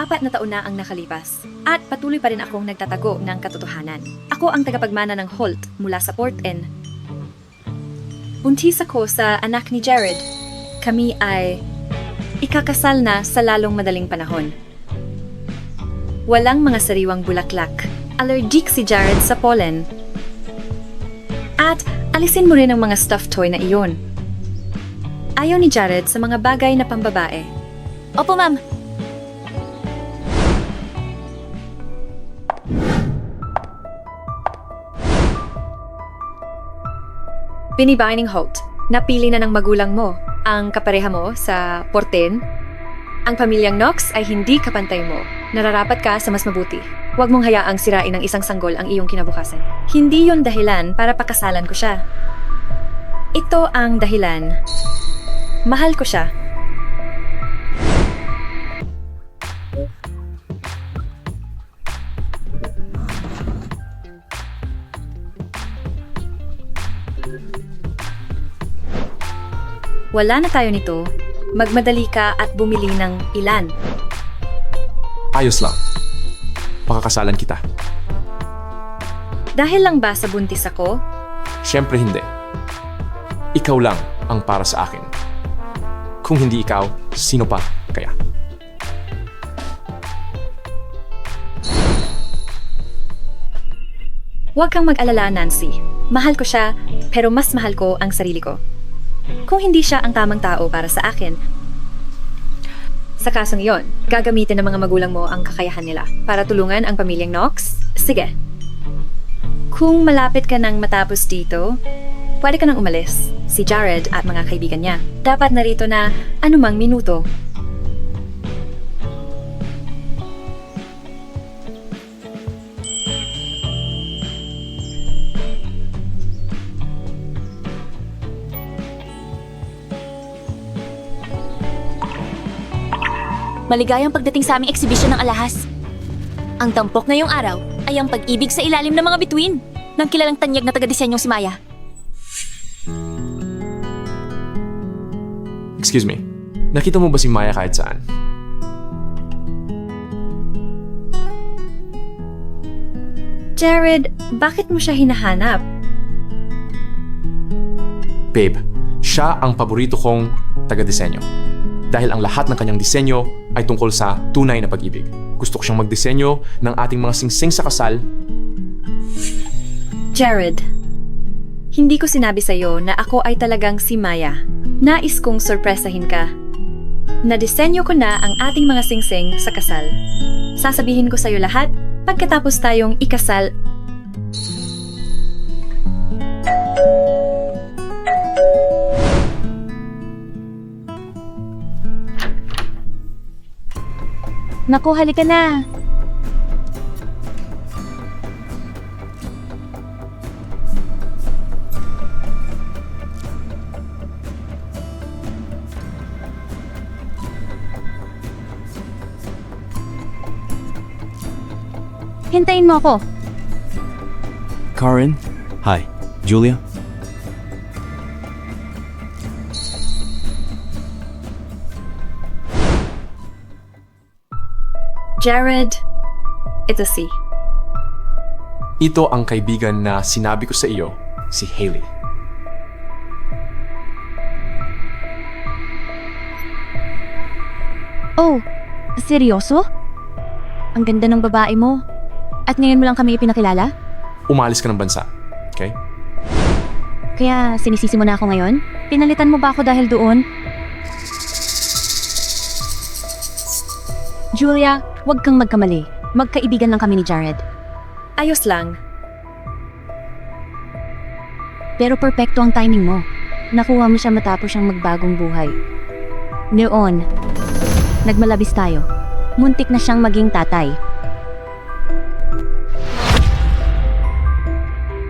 4 na taon na ang nakalipas at patuloy pa rin akong nagtatago ng katotohanan. Ako ang tagapagmana ng Holt mula sa Port Inn. Buntis ako sa anak ni Jared. Kami ay ikakasal na sa lalong madaling panahon. Walang mga sariwang bulaklak. Allergic si Jared sa pollen. At alisin mo rin ang mga stuffed toy na iyon. Ayaw ni Jared sa mga bagay na pambabae. Opo, ma'am. Binibahay ng Holt, napili na ng magulang mo ang kapareha mo sa Porten. Ang pamilyang Knox ay hindi kapantay mo. Nararapat ka sa mas mabuti. Huwag mong hayaang sirain ng isang sanggol ang iyong kinabukasan. Hindi yon dahilan para pakasalan ko siya. Ito ang dahilan. Mahal ko siya. Wala na tayo nito. Magmadali ka at bumili ng ilan. Ayos lang. Pakakasalan kita. Dahil lang ba sa buntis ako? Siyempre hindi. Ikaw lang ang para sa akin. Kung hindi ikaw, sino pa kaya? Huwag kang mag-alala, Nancy. Mahal ko siya, pero mas mahal ko ang sarili ko. Kung hindi siya ang tamang tao para sa akin, sa kasong iyon, gagamitin ng mga magulang mo ang kakayahan nila para tulungan ang pamilyang Knox? Sige. Kung malapit ka nang matapos dito, pwede ka nang umalis. Si Jared at mga kaibigan niya. Dapat narito na anumang minuto. Maligayang pagdating sa aming exhibition ng alahas. Ang tampok ngayong araw ay ang pag-ibig sa ilalim ng mga bituin ng kilalang tanyag na taga-disenyong si Maya. Excuse me. Nakita mo ba si Maya kahit saan? Jared, bakit mo siya hinahanap? Babe, siya ang paborito kong taga-disenyo. Dahil ang lahat ng kanyang disenyo ay tungkol sa tunay na pag-ibig. Gusto ko siyang magdisenyo ng ating mga singsing sa kasal. Jared, hindi ko sinabi sa'yo na ako ay talagang si Maya. Nais kong sorpresahin ka. Nadisenyo ko na ang ating mga singsing sa kasal. Sasabihin ko sa'yo lahat pagkatapos tayong ikasal. Naku, halika na. Hintayin mo ako. Karen? Hi. Julia? Jared, it's a C. Ito ang kaibigan na sinabi ko sa iyo, si Hailey. Oh, seryoso? Ang ganda ng babae mo. At ngayon mo lang kami ipinakilala? Umalis ka ng bansa, okay? Kaya sinisisi mo na ako ngayon? Pinalitan mo ba ako dahil doon? Julia, huwag kang magkamali. Magkaibigan lang kami ni Jared. Ayos lang. Pero perpekto ang timing mo. Nakuha mo siya matapos siyang magbagong buhay. Noon, nagmalabis tayo. Muntik na siyang maging tatay.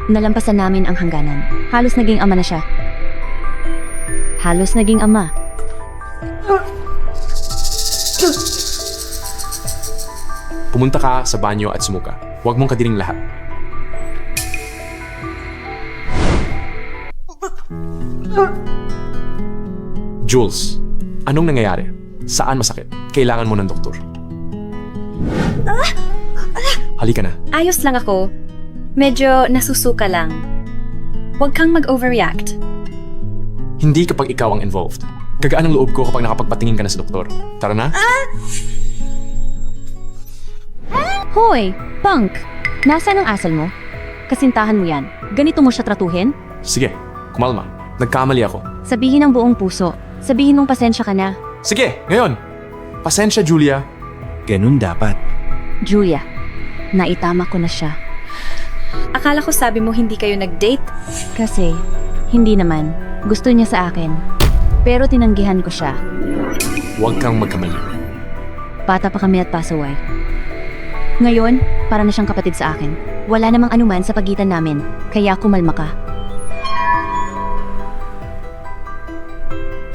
Nalampasan namin ang hangganan. Halos naging ama na siya. Halos naging ama. Pumunta ka sa banyo at sumuka. Huwag mong kadiring lahat. Jules, anong nangyayari? Saan masakit? Kailangan mo ng doktor. Halika na. Ayos lang ako. Medyo nasusuka lang. Huwag kang mag-overreact. Hindi kapag ikaw ang involved. Gagaan ang loob ko kapag nakapagpatingin ka na sa doktor. Tara na. Hoy, punk! Nasaan ang asal mo? Kasintahan mo yan. Ganito mo siya tratuhin? Sige, kumalma. Nagkamali ako. Sabihin ang buong puso. Sabihin mong pasensya ka na. Sige, ngayon. Pasensya, Julia. Ganun dapat. Julia, naitama ko na siya. Akala ko sabi mo hindi kayo nag-date. Kasi, hindi naman. Gusto niya sa akin. Pero tinanggihan ko siya. Huwag kang magkamali. Bata pa kami at pasaway. Ngayon, para na siyang kapatid sa akin. Wala namang anuman sa pagitan namin, kaya kumalma ka.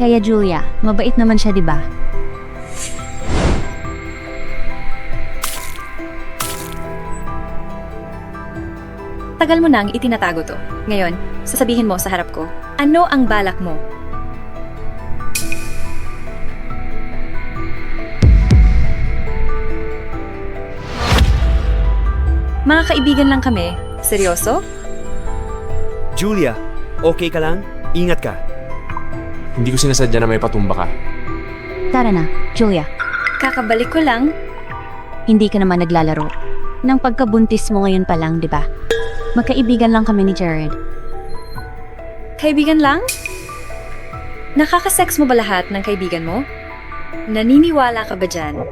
Kaya Julia, mabait naman siya, di ba? Tagal mo nang itinatago to. Ngayon, sasabihin mo sa harap ko, ano ang balak mo? Mga kaibigan lang kami. Seryoso? Julia, okay ka lang? Ingat ka. Hindi ko sinasadya na may patumba ka. Tara na, Julia. Kakabalik ko lang. Hindi ka naman naglalaro. Nang pagkabuntis mo ngayon pa lang, di ba? Magkaibigan lang kami ni Jared. Kaibigan lang? Nakakasex mo ba lahat ng kaibigan mo? Naniniwala ka ba dyan?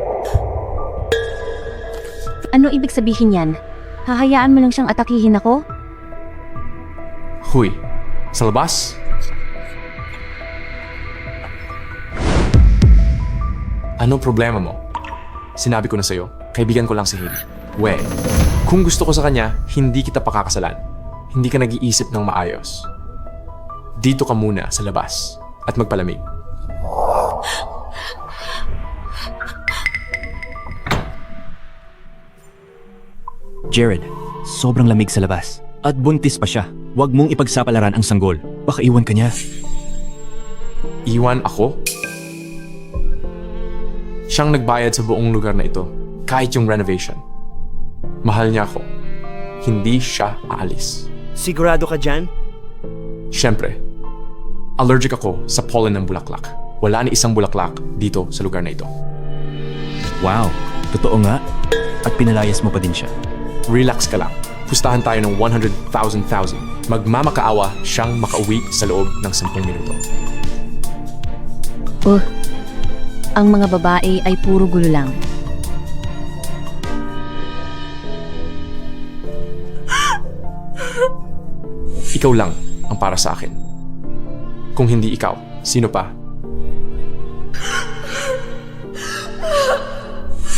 Ano ibig sabihin yan? Hahayaan mo lang siyang atakihin ako? Huy, sa labas? Ano problema mo? Sinabi ko na sa'yo, kaibigan ko lang si Hailey. Kung gusto ko sa kanya, hindi kita pakakasalan. Hindi ka nag-iisip ng maayos. Dito ka muna sa labas at magpalamig. Jared, sobrang lamig sa labas. At buntis pa siya. Huwag mong ipagsapalaran ang sanggol. Baka iwan ka niya. Iwan ako? Siyang nagbayad sa buong lugar na ito, kahit yung renovation. Mahal niya ako. Hindi siya aalis. Sigurado ka dyan? Siyempre, allergic ako sa pollen ng bulaklak. Wala ni isang bulaklak dito sa lugar na ito. Wow, totoo nga. At pinalayas mo pa din siya. Relax ka lang. Pustahan tayo ng 100,000. Magmamakaawa siyang makauwi sa loob ng 10 minuto. Ang mga babae ay puro gulo lang. Ikaw lang ang para sa akin. Kung hindi ikaw, sino pa?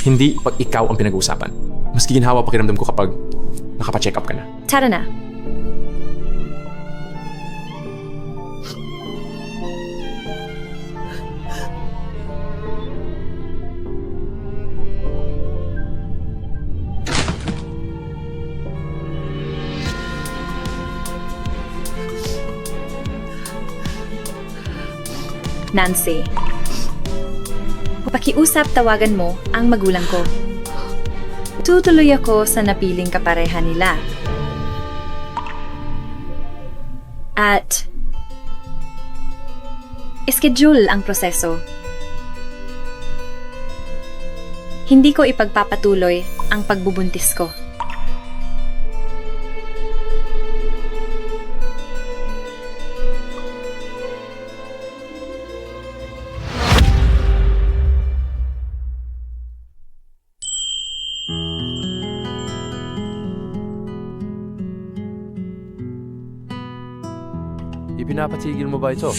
Hindi pag ikaw ang pinag-uusapan. Mas giginhawa pakiramdam ko kapag nakapa-check up ka na. Tara na. Nancy, pakiusap tawagan mo ang magulang ko. Tutuloy ako sa napiling kapareha nila. At schedule ang proseso. Hindi ko ipagpapatuloy ang pagbubuntis ko. Ipinapatigil mo ba ito?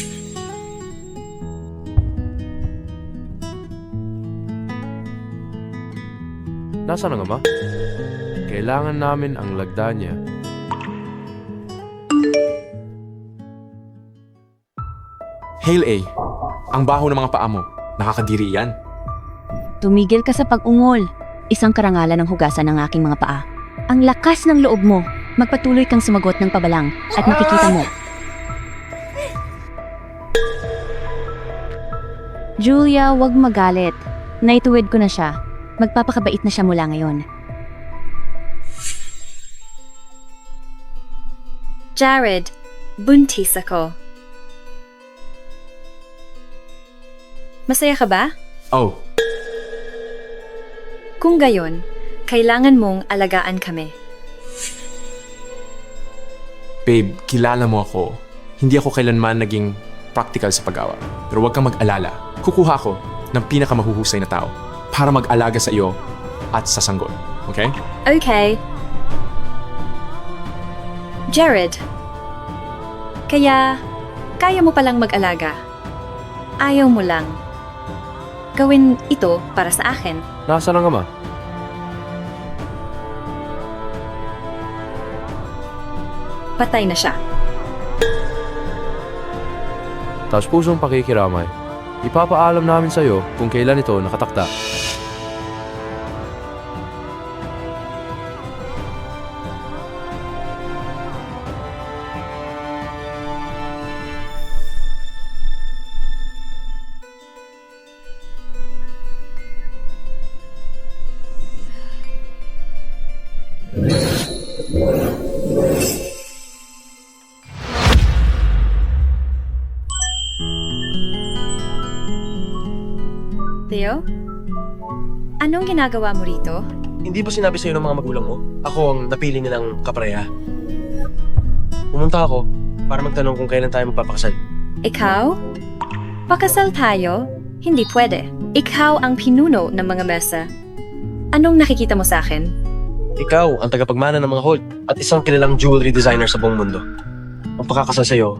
Nasaan ang ama? Kailangan namin ang lagda niya. Hail A, ang baho ng mga paa mo. Nakakadiri yan. Tumigil ka sa pag-ungol. Isang karangalan ng hugasan ng aking mga paa. Ang lakas ng loob mo. Magpatuloy kang sumagot ng pabalang at makikita mo. Julia, wag magalit. Naituwid ko na siya. Magpapakabait na siya mula ngayon. Jared, buntis ako. Masaya ka ba? Oh, Kung gayon, kailangan mong alagaan kami. babe, kilala mo ako. Hindi ako kailanman naging practical sa pag-awa. Pero huwag kang mag-alala. Kukuha ko ng pinakamahuhusay na tao para mag-alaga sa iyo at sa sanggol. Okay? Okay. Jared, kaya mo palang mag-alaga. Ayaw mo lang. Gawin ito para sa akin. Nasaan ang ama? Patay na siya. Taos pusong pakikiramay. Ipapaalam namin sa'yo kung kailan ito nakatakda. Theo? Anong ginagawa mo rito? Hindi ba sinabi sa'yo ng mga magulang mo? Ako ang napili nilang kapareha. Pumunta ako para magtanong kung kailan tayo magpapakasal. Ikaw? Pakasal tayo? Hindi pwede. Ikaw ang pinuno ng mga mesa. Anong nakikita mo sa akin? Ikaw ang tagapagmana ng mga Holt at isang kilalang jewelry designer sa buong mundo. Ang pakakasal sa'yo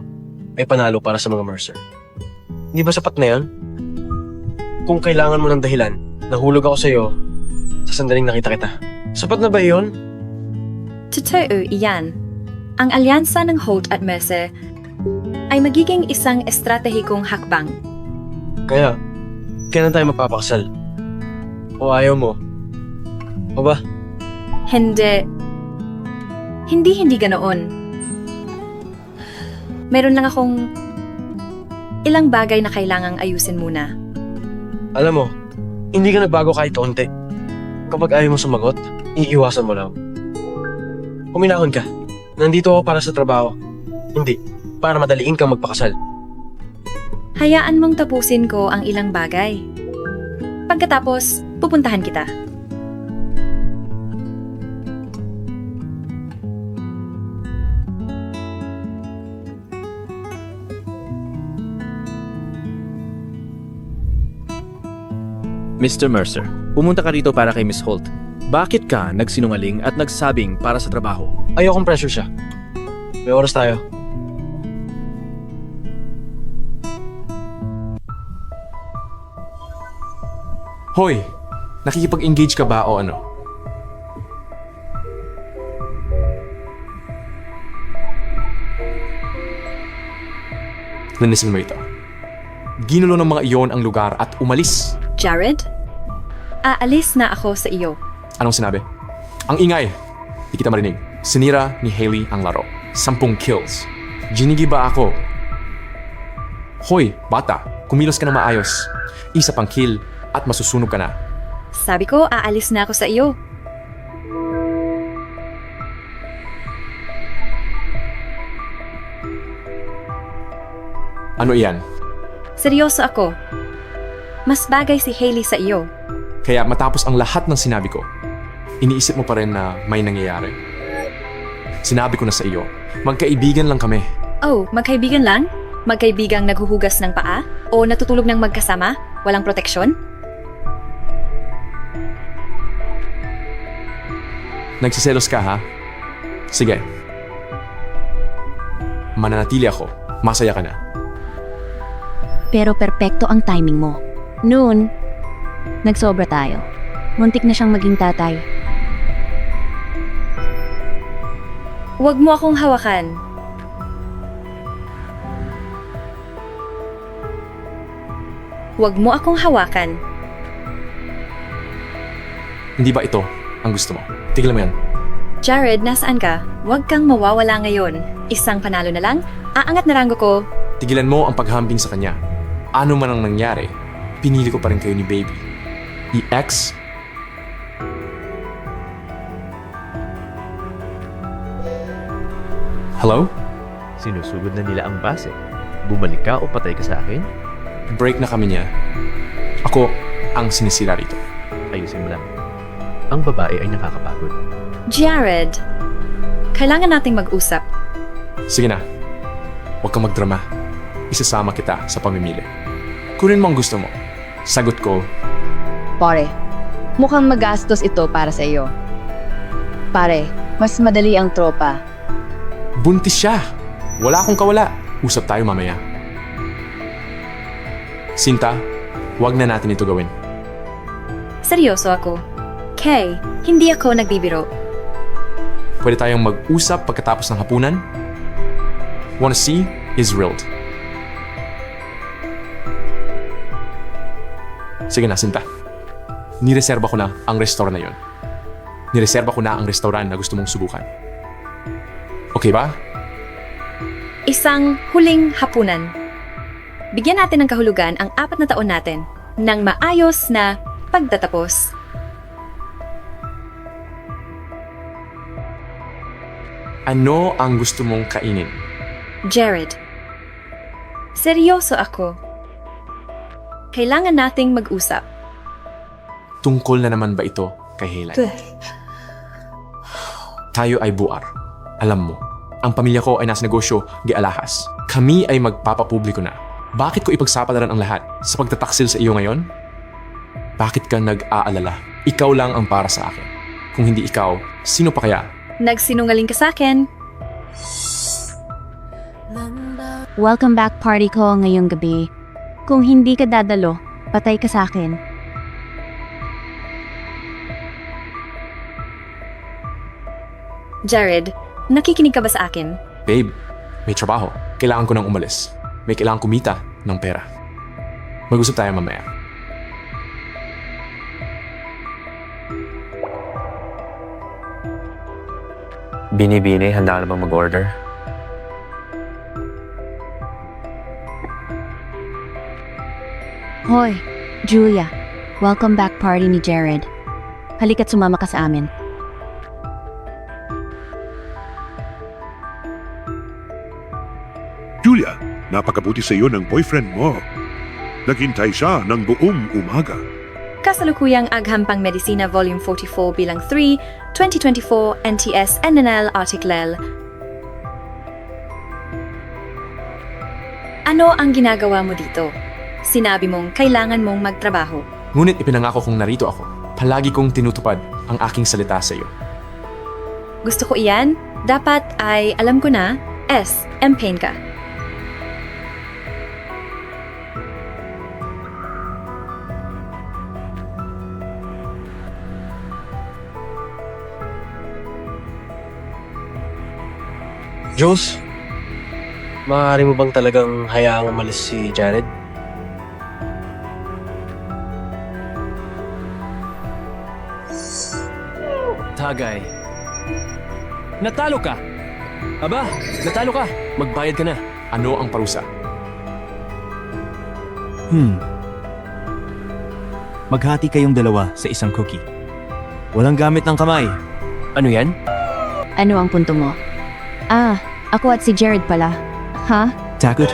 ay panalo para sa mga Mercer. Hindi ba sapat na yan? Kung kailangan mo ng dahilan, nahulog ako sa'yo sa sandaling nakita kita. Sapat na ba yun? Totoo iyan. Ang alyansa ng Holt at Mercer ay magiging isang estratehikong hakbang. Kaya, kailan tayo magpapakasal? O ayaw mo? O ba? Hindi. Hindi ganoon. Meron lang akong ilang bagay na kailangang ayusin muna. Alam mo, hindi ka nagbago kahit onte. Kapag ayaw mo sumagot, iiwasan mo lang. Huminahon ka. Nandito ako para sa trabaho. Hindi, para madaliin kang magpakasal. Hayaan mong tapusin ko ang ilang bagay. Pagkatapos, pupuntahan kita. Mr. Mercer, pumunta ka rito para kay Miss Holt. Bakit ka nagsinungaling at nagsabing para sa trabaho? Ayokong pressure siya. May oras tayo. Hoy! Nakikipag-engage ka ba o ano? Linisin mo ito. Ginulo ng mga iyon ang lugar at umalis. Jared? Aalis na ako sa iyo. Anong sinabi? Ang ingay! Di kita marinig. Sinira ni Hailey ang laro. 10 kills. Ginigi ba ako? Hoy, bata, kumilos ka na maayos. Isa pang kill at masusunog ka na. Sabi ko, aalis na ako sa iyo. Ano iyan? Seryoso ako. Mas bagay si Hailey sa iyo. Kaya matapos ang lahat ng sinabi ko, iniisip mo pa rin na may nangyayari. Sinabi ko na sa iyo, magkaibigan lang kami. Oh, magkaibigan lang? Magkaibigang naghuhugas ng paa? O natutulog ng magkasama? Walang proteksyon? Nagsiselos ka ha? Sige. Mananatili ako. Masaya ka na. Pero perpekto ang timing mo. Noon, nagsobra tayo. Muntik na siyang maging tatay. Huwag mo akong hawakan. Huwag mo akong hawakan. Hindi ba ito ang gusto mo? Tigilan mo yan. Jared, nasaan ka? Huwag kang mawawala ngayon. Isang panalo na lang, aangat na ranggo ko. Tigilan mo ang paghambing sa kanya. Ano man ang nangyari, pinili ko pa rin kayo ni Baby. I-X Hello? Sinusugod na nila ang base. Bumalik ka o patay ka sa akin? Break na kami niya. Ako ang sinisira rito. Ayusin mo lang. Ang babae ay nakakapagod. Jared, kailangan nating mag-usap. Sige na. Huwag kang magdrama. Isasama kita sa pamimili. Kunin mo ang gusto mo. Sagot ko, Pare, mukhang magastos ito para sa iyo. Pare, mas madali ang tropa. buntis siya. Wala akong kawala. Usap tayo mamaya. Sinta, huwag na natin ito gawin. Seryoso ako. Kay, hindi ako nagbibiro. Pwede tayong mag-usap pagkatapos ng hapunan? Wanna see? Israeled. Sige na, Sinta. Nireserba ko na ang restaurant na yon. Nireserba ko na ang restaurant na gusto mong subukan. Okay ba? Isang huling hapunan. Bigyan natin ng kahulugan ang 4 na taon natin ng maayos na pagtatapos. Ano ang gusto mong kainin? Jared, seryoso ako. Kailangan nating mag-usap. Tungkol na naman ba ito kay Helen? Tayo ay buar. Alam mo, ang pamilya ko ay nasa negosyo gialahas. Kami ay magpapapubliko na. Bakit ko ipagsapalaran ang lahat sa pagtataksil sa iyo ngayon? Bakit ka nag-aalala? Ikaw lang ang para sa akin. Kung hindi ikaw, sino pa kaya? Nagsinungaling ka sa akin. Welcome back party ko ngayong gabi. Kung hindi ka dadalo, patay ka sa akin. Jared, nakikinig ka ba sa akin? Babe, may trabaho. Kailangan ko nang umalis. May kailangan kumita ng pera. Mag-usap tayo mamaya. Bini-bini, handa ka na bang mag-order? Hoy, Julia. Welcome back party ni Jared. Halika't sumama ka sa amin. Julia, napakabuti sa iyo ng boyfriend mo. Naghintay siya ng buong umaga. Kasalukuyang Aghampang Medisina Volume 44 bilang 3, 2024 NTS NNL Article. Ano ang ginagawa mo dito? Sinabi mong kailangan mong magtrabaho. Ngunit ipinangako kong narito ako. Palagi kong tinutupad ang aking salita sa iyo. Gusto ko iyan? Dapat ay alam ko na, M-Pain ka. Jules, maaari mo bang talagang hayaang umalis si Jared? Tagay. Natalo ka! Aba, natalo ka! Magbayad ka na. Ano ang parusa? Maghati kayong dalawa sa isang cookie. Walang gamit ng kamay. Ano yan? Ano ang punto mo? Ah, ako at si Jared pala. Ha? Takot?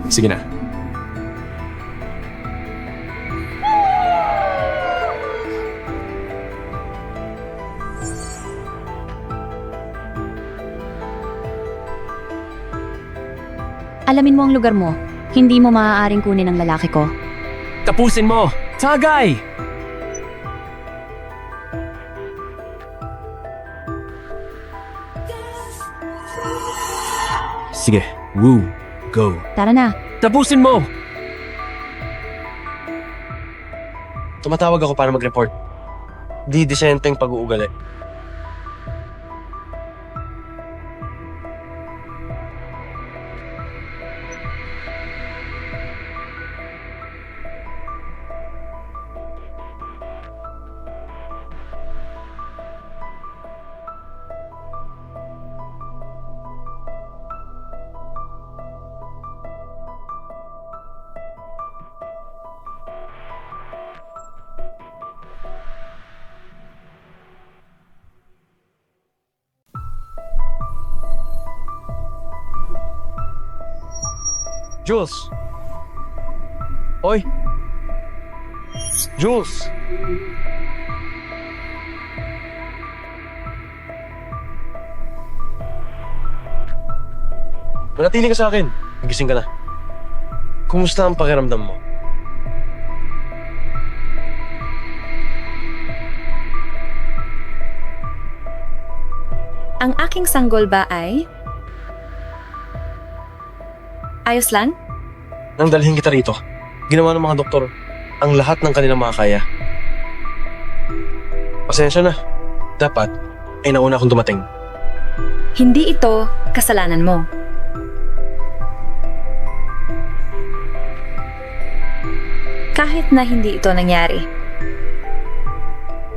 Sige na. Alamin mo ang lugar mo. Hindi mo maaaring kunin ang lalaki ko. Tapusin mo! Tagay! Sige, woo, go. Tara na. Tapusin mo! Tumatawag ako para mag-report. Di disenteng pag-uugali. Jules! Oy! Jules! Manatili ka sa akin. Gising ka na. Kumusta ang pakiramdam mo? Ang aking sanggol ba ay... ayos lang? Nang dalhin kita rito, ginawa ng mga doktor ang lahat ng kanilang makakaya. Pasensya na. Dapat ay nauna akong dumating. Hindi ito kasalanan mo. Kahit na hindi ito nangyari,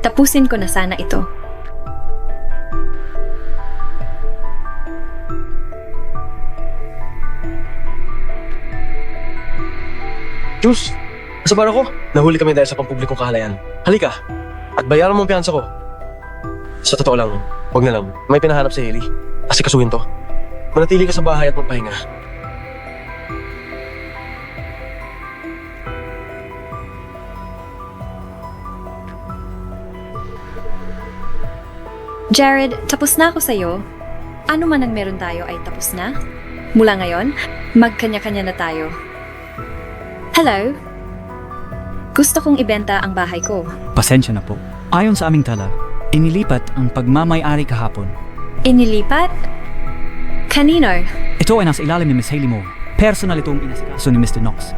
tapusin ko na sana ito. Jules, nasa bar ako. Nahuli kami dahil sa pampublikong kahalayan. Halika, at bayaran mo ang piyansa ko. Sa totoo lang, huwag na lang. May pinahanap si Hailey. Asikasuhin to. Manatili ka sa bahay at magpahinga. Jared, tapos na ako sa'yo. Ano man ang meron tayo ay tapos na. Mula ngayon, magkanya-kanya na tayo. Hello? Gusto kong ibenta ang bahay ko. Pasensya na po. Ayon sa aming tala, inilipat ang pagmamay-ari kahapon. Inilipat? Kanino? Ito ay nasa ilalim ni Miss Hailey Moore. Personal itong inasikaso ni Mr. Knox.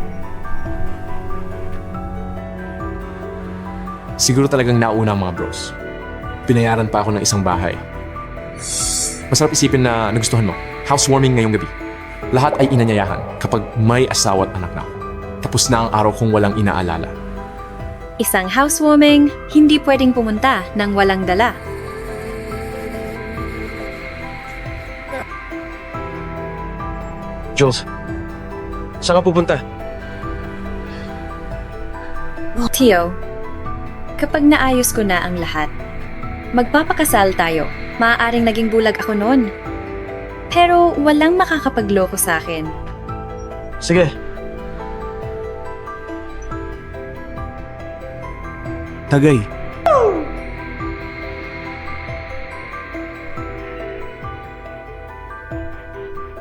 Siguro talagang nauna ang mga bros. Pinayaran pa ako ng isang bahay. Masarap isipin na nagustuhan mo. Housewarming ngayong gabi. Lahat ay inanyayahan kapag may asawa at anak na ako. Tapos na ang araw kong walang inaalala. Isang housewarming, hindi pwedeng pumunta ng walang dala. Jules, saan ka pupunta? Tio, kapag naayos ko na ang lahat, magpapakasal tayo. Maaaring naging bulag ako noon. Pero walang makakapagloko sa akin. Sige. Tagay,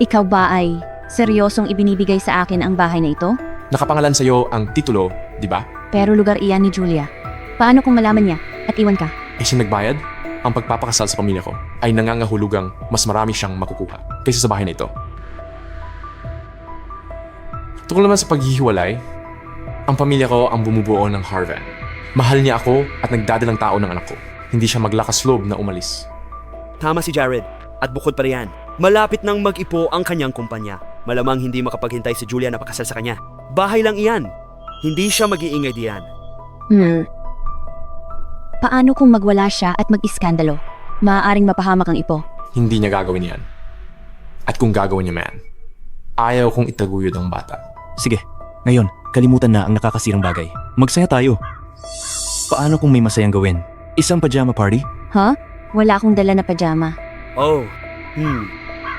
Ikaw ba ay seryosong ibinibigay sa akin ang bahay na ito? Nakapangalan sa'yo ang titulo, di ba? Pero lugar iyan ni Julia. Paano kung malaman niya at iwan ka? Eh siya nagbayad? Ang pagpapakasal sa pamilya ko ay nangangahulugang mas marami siyang makukuha kaysa sa bahay na ito. Tungkol naman sa paghihiwalay, ang pamilya ko ang bumubuo ng Harvan. Mahal niya ako at nagdadalang tao ng anak ko. Hindi siya maglakas loob na umalis. Tama si Jared. At bukod pa riyan, malapit nang mag-ipo ang kanyang kumpanya. Malamang hindi makapaghintay si Julia na pakasal sa kanya. Bahay lang iyan. Hindi siya mag-iingay diyan. Paano kung magwala siya at mag-iskandalo? Maaaring mapahamak ang ipo. Hindi niya gagawin yan. At kung gagawin niya man, ayaw kong itaguyod ang bata. sige. Ngayon, kalimutan na ang nakakasirang bagay. Magsaya tayo. Paano kung may masayang gawin? Isang pajama party? Ha? Wala akong dala na pajama. Oh,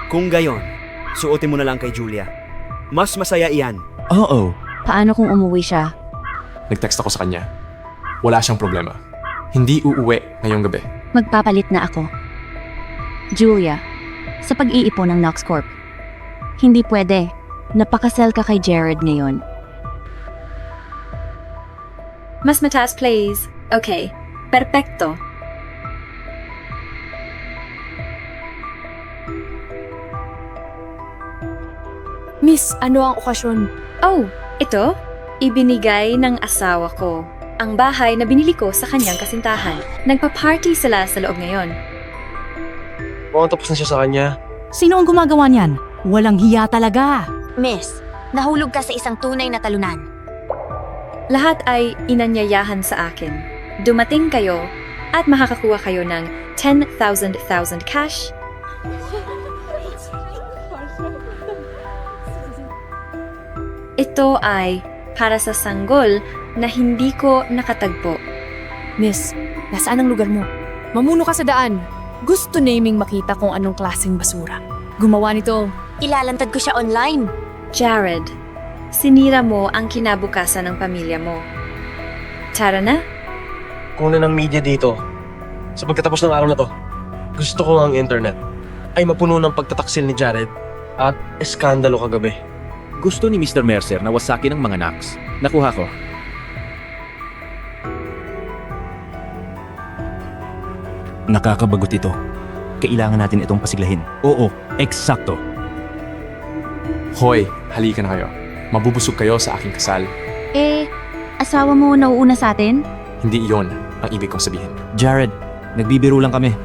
Kung gayon, suotin mo na lang kay Julia. Mas masaya iyan. Oo. Paano kung umuwi siya? Nag-text ako sa kanya. Wala siyang problema. Hindi uuwi ngayong gabi. Magpapalit na ako. Julia, sa pag-iipon ng Knox Corp. Hindi pwede. Napakasal ka kay Jared ngayon. Mas mataas, please. Okay. Perpekto. Miss, ano ang okasyon? Oh, ito? Ibinigay ng asawa ko. Ang bahay na binili ko sa kanyang kasintahan. Nagpa-party sila sa loob ngayon. Mukhang tapos na siya sa kanya. Sino ang gumagawa niyan? Walang hiya talaga. Miss, nahulog ka sa isang tunay na talunan. Lahat ay inanyayahan sa akin. Dumating kayo at makakakuha kayo ng 10,000 cash. Ito ay para sa sanggol na hindi ko nakatagpo. Miss, nasaan ang lugar mo? Mamuno ka sa daan. Gusto naming makita kung anong klaseng basura. Gumawa nito. Ilalantad ko siya online. Jared, Sinira mo ang kinabukasan ng pamilya mo. Tara na. Kuna ng media dito. Sa pagkatapos ng araw na to, gusto ko ang internet ay mapuno ng pagtataksil ni Jared at eskandalo kagabi. Gusto ni Mr. Mercer na wasakin ang mga knocks. Nakuha ko. Nakakabagot ito. Kailangan natin itong pasiglahin. Oo, eksakto. Hoy, halika na kayo. Mabubusog kayo sa aking kasal. Asawa mo nauuna sa atin? Hindi iyon ang ibig kong sabihin. Jared, nagbibiro lang kami.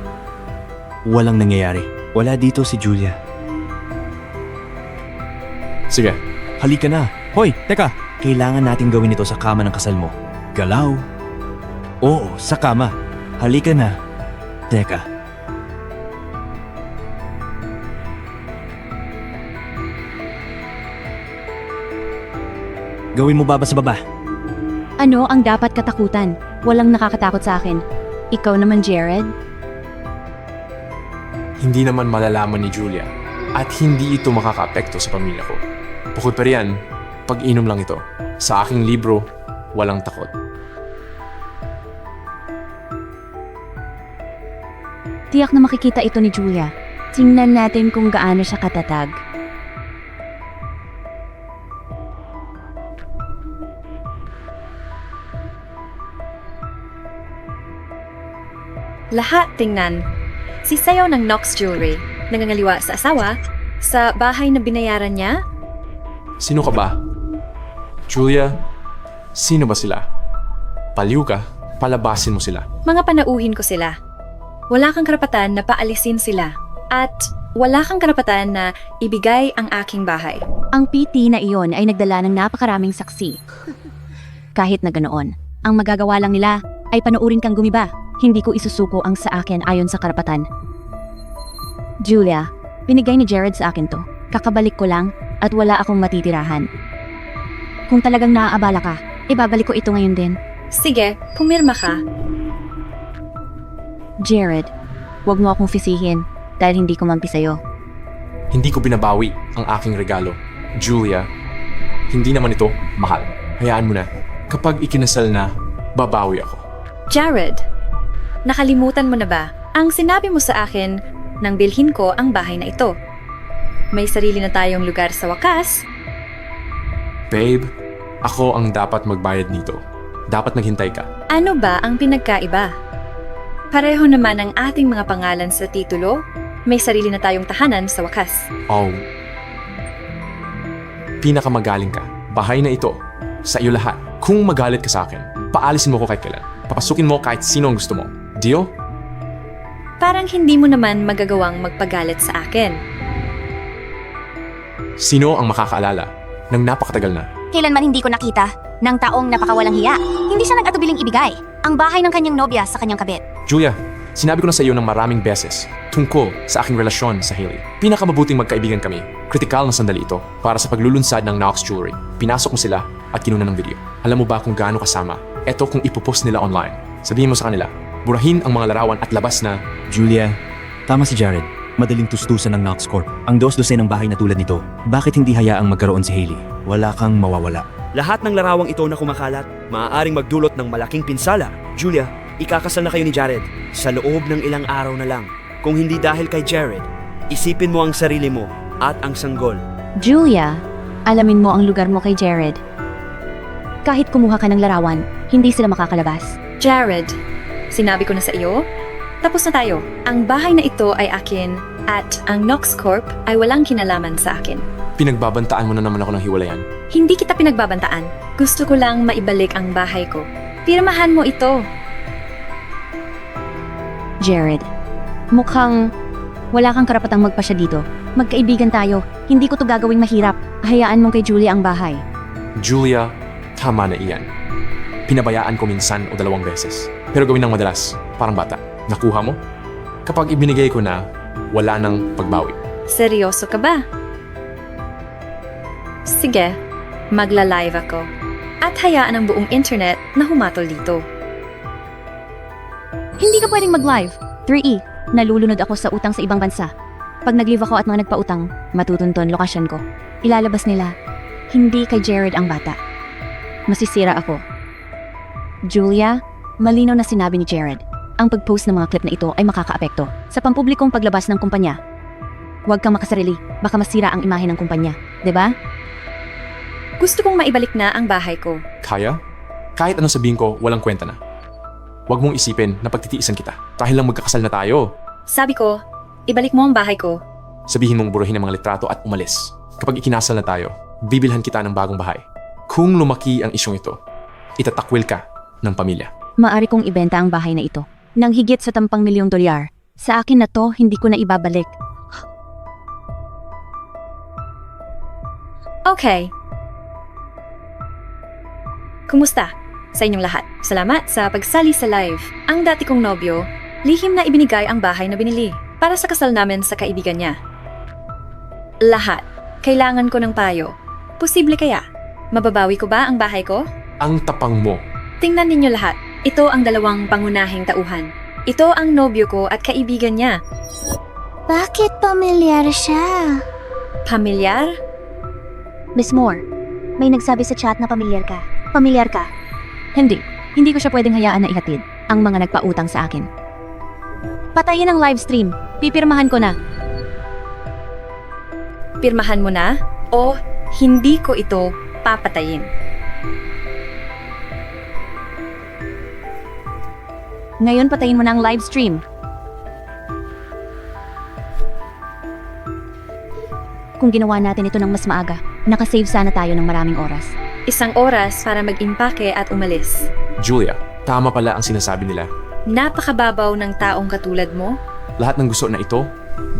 Walang nangyayari. Wala dito si Julia. Sige, Halika na. Hoy, teka. Kailangan natin gawin ito sa kama ng kasal mo. Galaw. Oo, sa kama. Halika na. Teka. Gawin mo baba sa baba. Ano ang dapat katakutan? Walang nakakatakot sa akin. Ikaw naman, Jared? hindi naman malalaman ni Julia at hindi ito makakaapekto sa pamilya ko. Bukod pa riyan, pag-inom lang ito. Sa aking libro, walang takot. Tiyak na makikita ito ni Julia. Tingnan natin kung gaano siya katatag. Lahat tingnan. Si sayaw ng Knox Jewelry, nangangaliwa sa asawa, sa bahay na binayaran niya. Sino ka ba? Julia, sino ba sila? Paliw ka, palabasin mo sila. Mga panauhin ko sila. Wala kang karapatan na paalisin sila. At wala kang karapatan na ibigay ang aking bahay. Ang PT na iyon ay nagdala ng napakaraming saksi. Kahit na ganoon, ang magagawa lang nila ay panoorin kang gumiba. Hindi ko isusuko ang sa akin ayon sa karapatan. Julia, binigay ni Jared sa akin to. Kakabalik ko lang at wala akong matitirahan. Kung talagang naaabala ka, ibabalik ko ito ngayon din. Sige, pumirma ka. Jared, huwag mo akong fisihin dahil hindi ko mampi sa'yo. Hindi ko binabawi ang aking regalo. Julia, hindi naman ito mahal. Hayaan mo na. Kapag ikinasal na, babawi ako. Jared, nakalimutan mo na ba ang sinabi mo sa akin nang bilhin ko ang bahay na ito? May sarili na tayong lugar sa wakas. Babe, ako ang dapat magbayad nito. Dapat naghintay ka. Ano ba ang pinagkaiba? Pareho naman ang ating mga pangalan sa titulo. May sarili na tayong tahanan sa wakas. Oh. Pinakamagaling ka. Bahay na ito. Sa iyo lahat. Kung magalit ka sa akin, paalisin mo ko kahit kailan. Papasukin mo kahit sino ang gusto mo. Deal? Parang hindi mo naman magagawang magpagalit sa akin. Sino ang makakaalala ng napakatagal na? Kailanman hindi ko nakita ng taong napakawalang hiya. Hindi siya nag-atubiling ibigay ang bahay ng kanyang nobya sa kanyang kabit. Julia, sinabi ko na sa iyo ng maraming beses tungkol sa aking relasyon sa Hailey. Pinakamabuting magkaibigan kami. Kritikal na sandali ito para sa paglulunsad ng Knox Jewelry. Pinasok mo sila at kinuha ng video. Alam mo ba kung gaano kasama? Eto kung ipopost nila online. Sabihin mo sa kanila, burahin ang mga larawan at labas na... Julia, tama si Jared. Madaling tustusan ng Knox Corp. Ang dos-dosen ng bahay na tulad nito. Bakit hindi hayaang magkaroon si Hailey? Wala kang mawawala. Lahat ng larawang ito na kumakalat, maaaring magdulot ng malaking pinsala. Julia, ikakasal na kayo ni Jared sa loob ng ilang araw na lang. Kung hindi dahil kay Jared, isipin mo ang sarili mo at ang sanggol. Julia, alamin mo ang lugar mo kay Jared. Kahit kumuha ka ng larawan, hindi sila makakalabas. Jared, sinabi ko na sa iyo, tapos na tayo. Ang bahay na ito ay akin at ang Knox Corp ay walang kinalaman sa akin. Pinagbabantaan mo na naman ako ng hiwalayan. Hindi kita pinagbabantaan. Gusto ko lang maibalik ang bahay ko. Pirmahan mo ito. Jared, mukhang wala kang karapatang magpasya dito. Magkaibigan tayo. Hindi ko to gagawing mahirap. Hayaan mong kay Julia ang bahay. Julia, tama na iyan. Pinabayaan ko minsan o 2 beses. Pero gawin ng madalas, parang bata. Nakuha mo? Kapag ibinigay ko na, wala nang pagbawi. Seryoso ka ba? Sige, magla-live ako. At hayaan ang buong internet na humatol dito. Hindi ka pwedeng mag-live. 3E, nalulunod ako sa utang sa ibang bansa. Pag nag-live ako at mga nagpautang, matutunton lokasyon ko. Ilalabas nila. Hindi kay Jared ang bata. Masisira ako. Julia, malinaw na sinabi ni Jared. Ang pag-post ng mga clip na ito ay makakaapekto sa pampublikong paglabas ng kumpanya. Huwag kang makasarili, baka masira ang imahe ng kumpanya, 'di ba? Gusto kong maibalik na ang bahay ko. Kaya? Kahit anong sabihin ko, walang kwenta na. Huwag mong isipin na pagtitiisan kita dahil lang magkakasal na tayo. Sabi ko, ibalik mo ang bahay ko. Sabihin mong buruhin ang mga litrato at umalis. Kapag ikinasal na tayo, bibilhan kita ng bagong bahay. Kung lumaki ang isyong ito, itatakwil ka ng pamilya. Maari kong ibenta ang bahay na ito nang higit sa tampang $1,000,000. Sa akin na to, hindi ko na ibabalik. Okay. Kumusta? Sa inyong lahat. Salamat sa pagsali sa live. Ang dati kong nobyo, lihim na ibinigay ang bahay na binili para sa kasal namin sa kaibigan niya. Lahat. Kailangan ko ng payo. Posible kaya? Mababawi ko ba ang bahay ko? Ang tapang mo. Tingnan ninyo lahat. Ito ang dalawang pangunahing tauhan. Ito ang nobyo ko at kaibigan niya. Bakit pamilyar siya? Pamilyar? Miss Moore, may nagsabi sa chat na pamilyar ka. Pamilyar ka. Hindi ko siya pwedeng hayaan na ihatid ang mga nagpautang sa akin. Patayin ang live stream. Pipirmahan ko na. Pirmahan mo na? O hindi ko ito papatayin? Ngayon patayin mo na ang live stream. Kung ginawa natin ito ng mas maaga, nakasave sana tayo ng maraming oras. 1 oras para mag-impake at umalis. Julia, tama pala ang sinasabi nila. Napakababaw ng taong katulad mo. Lahat ng gusto na ito,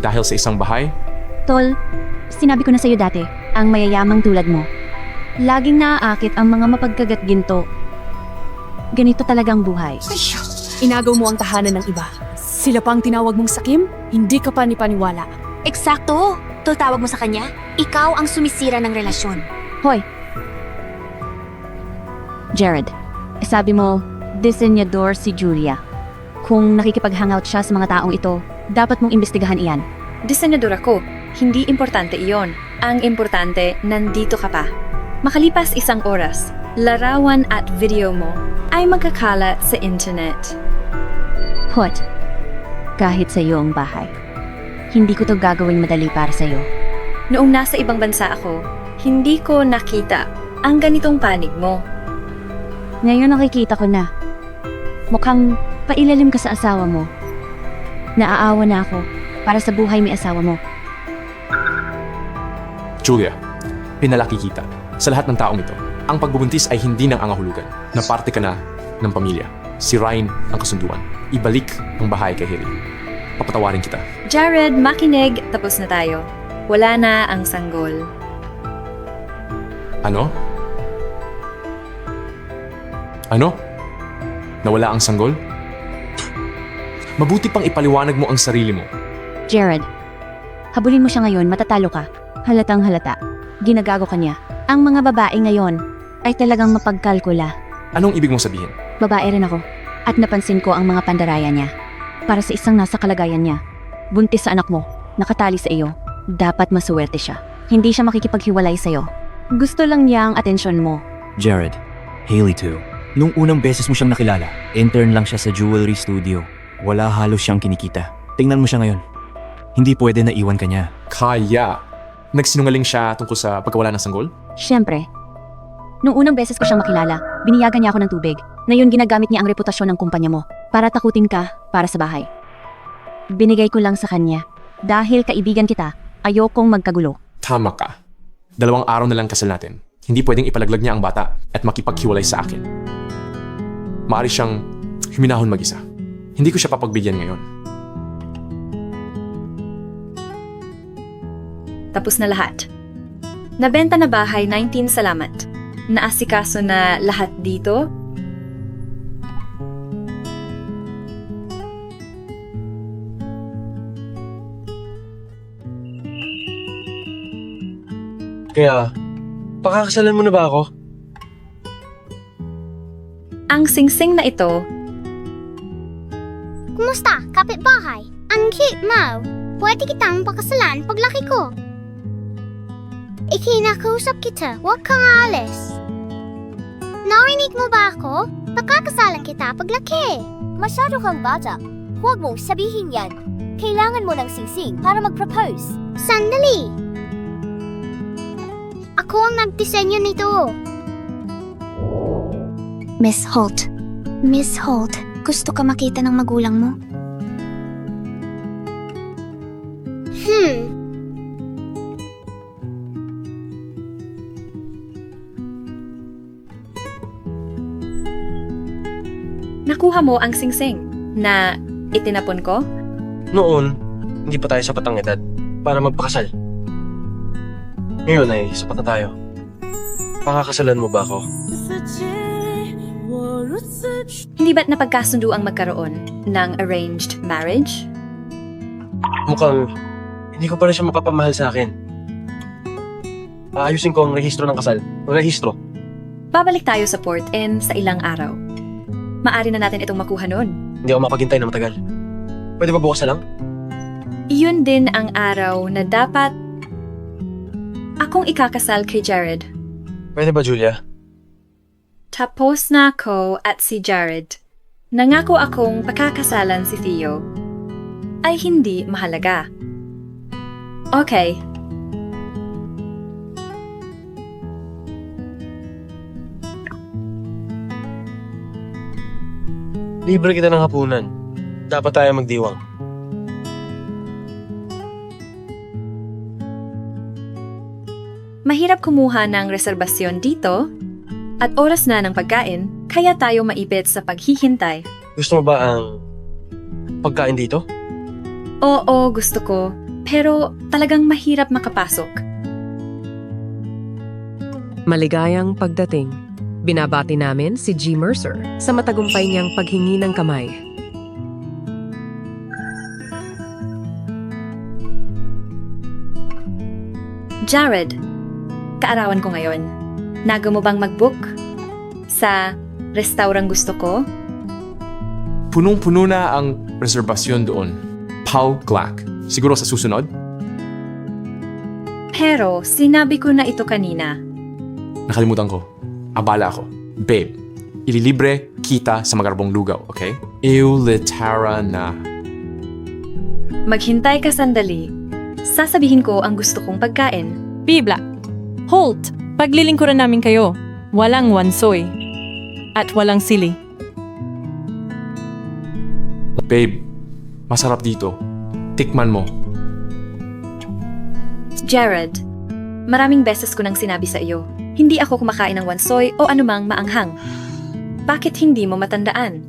dahil sa isang bahay, Tol, sinabi ko na sa'yo dati, ang mayayamang tulad mo. Laging naaakit ang mga mapagkagat ginto. Ganito talagang buhay. Inagaw mo ang tahanan ng iba. Sila pa ang tinawag mong sakim? Hindi ka pa nipaniwala. Eksakto! Tawag mo sa kanya, ikaw ang sumisira ng relasyon. Hoy! Jared, sabi mo, disenyador si Julia. Kung nakikipag-hangout siya sa mga taong ito, dapat mong imbestigahan iyan. Disenyador ako. Hindi importante iyon. Ang importante, nandito ka pa. Makalipas 1 oras, larawan at video mo ay magkakalat sa internet. Put, kahit sa iyo ang bahay. Hindi ko to gagawing madali para sa iyo. Noong nasa ibang bansa ako, hindi ko nakita ang ganitong panig mo. Ngayon nakikita ko na. Mukhang pailalim ka sa asawa mo. Naaawa na ako para sa buhay may asawa mo. Julia, pinalaki kita. Sa lahat ng taong ito, ang pagbubuntis ay hindi ng angahulugan na parte ka na ng pamilya. Sirain ang kasunduan. Ibalik ang bahay kay Haley. Papatawarin kita. Jared, makinig. Tapos na tayo. Wala na ang sanggol. Ano? Ano? Nawala ang sanggol? Mabuti pang ipaliwanag mo ang sarili mo. Jared, habulin mo siya ngayon, matatalo ka. Halatang halata. Ginagago ka niya. Ang mga babae ngayon ay talagang mapagkalkula. Anong ibig mong sabihin? Babae rin ako. At napansin ko ang mga pandaraya niya. Para sa isang nasa kalagayan niya. Buntis sa anak mo, nakatali sa iyo. Dapat masuwerte siya. Hindi siya makikipaghiwalay sa iyo. Gusto lang niya ang atensyon mo. Jared, Haley too. Nung unang beses mo siyang nakilala, intern lang siya sa jewelry studio. Wala halos siyang kinikita. Tingnan mo siya ngayon. Hindi pwede na iwan ka niya. Kaya. Nagsinungaling siya tungkol sa pagkawala ng sanggol? Siyempre. Nung unang beses ko siyang makilala, biniyagan niya ako ng tubig. Ngayon ginagamit niya ang reputasyon ng kumpanya mo para takutin ka para sa bahay. Binigay ko lang sa kanya. Dahil kaibigan kita, ayokong magkagulo. Tama ka. 2 araw na lang kasal natin. Hindi pwedeng ipalaglag niya ang bata at makipaghiwalay sa akin. Maari siyang huminahon mag-isa. Hindi ko siya papagbigyan ngayon. Tapos na lahat. Nabenta na bahay, 19 salamat. Naasikaso na lahat dito. Kaya, pakakasalan mo na ba ako? Ang singsing na ito, Kumusta, kapitbahay? Ang cute mo. Pwede kitang pakasalan paglaki ko. Ikinakausap kita, huwag kang alis. Narinig mo ba ako? Pakakasalan kita paglaki. Masyado kang bata. Huwag mong sabihin yan. Kailangan mo ng singsing para mag-propose. Sandali! Ako ang nagdisenyo nito. Miss Holt. Miss Holt, gusto ka makita ng magulang mo? Nakuha mo ang singsing na itinapon ko? Noon, hindi pa tayo sapat ang edad para magpakasal. Ngayon ay sapat na tayo. Pakakasalan mo ba ako? Hindi ba't napagkasundo ang magkaroon ng arranged marriage? Mukhang hindi ko pa rin siya mapapamahal sa akin. Aayusin ko ang rehistro ng kasal. O rehistro. Babalik tayo sa Port Inn sa ilang araw. Maari na natin itong makuha noon. Hindi ako mapaghintay na matagal. Pwede ba bukas na lang? Iyon din ang araw na dapat akong ikakasal kay Jared. Pwede ba, Julia? Tapos na ako at si Jared. Nangako akong pakakasalan si Theo. Ay hindi mahalaga. Okay. Libre kita ng hapunan. Dapat tayo magdiwang. Mahirap kumuha ng reserbasyon dito at oras na ng pagkain, kaya tayo maipit sa paghihintay. Gusto mo ba ang pagkain dito? Oo, gusto ko. Pero talagang mahirap makapasok. Maligayang pagdating. Binabati namin si G. Mercer sa matagumpay niyang paghingi ng kamay. Jared, kaarawan ko ngayon. Naga mo bang mag-book sa restaurant gusto ko? Punong-puno na ang reserbasyon doon. Pau Glack. Siguro sa susunod? Pero sinabi ko na ito kanina. Nakalimutan ko. Abala ako. Babe, ililibre kita sa magarbong lugaw, okay? Eulitara na. Maghintay ka sandali. Sasabihin ko ang gusto kong pagkain. Bibla. Holt, paglilingkuran namin kayo. Walang wansoy. At walang sili. Babe, masarap dito. Tikman mo. Jared, maraming beses ko nang sinabi sa iyo, hindi ako kumakain ng wansoy o anumang maanghang. Bakit hindi mo matandaan?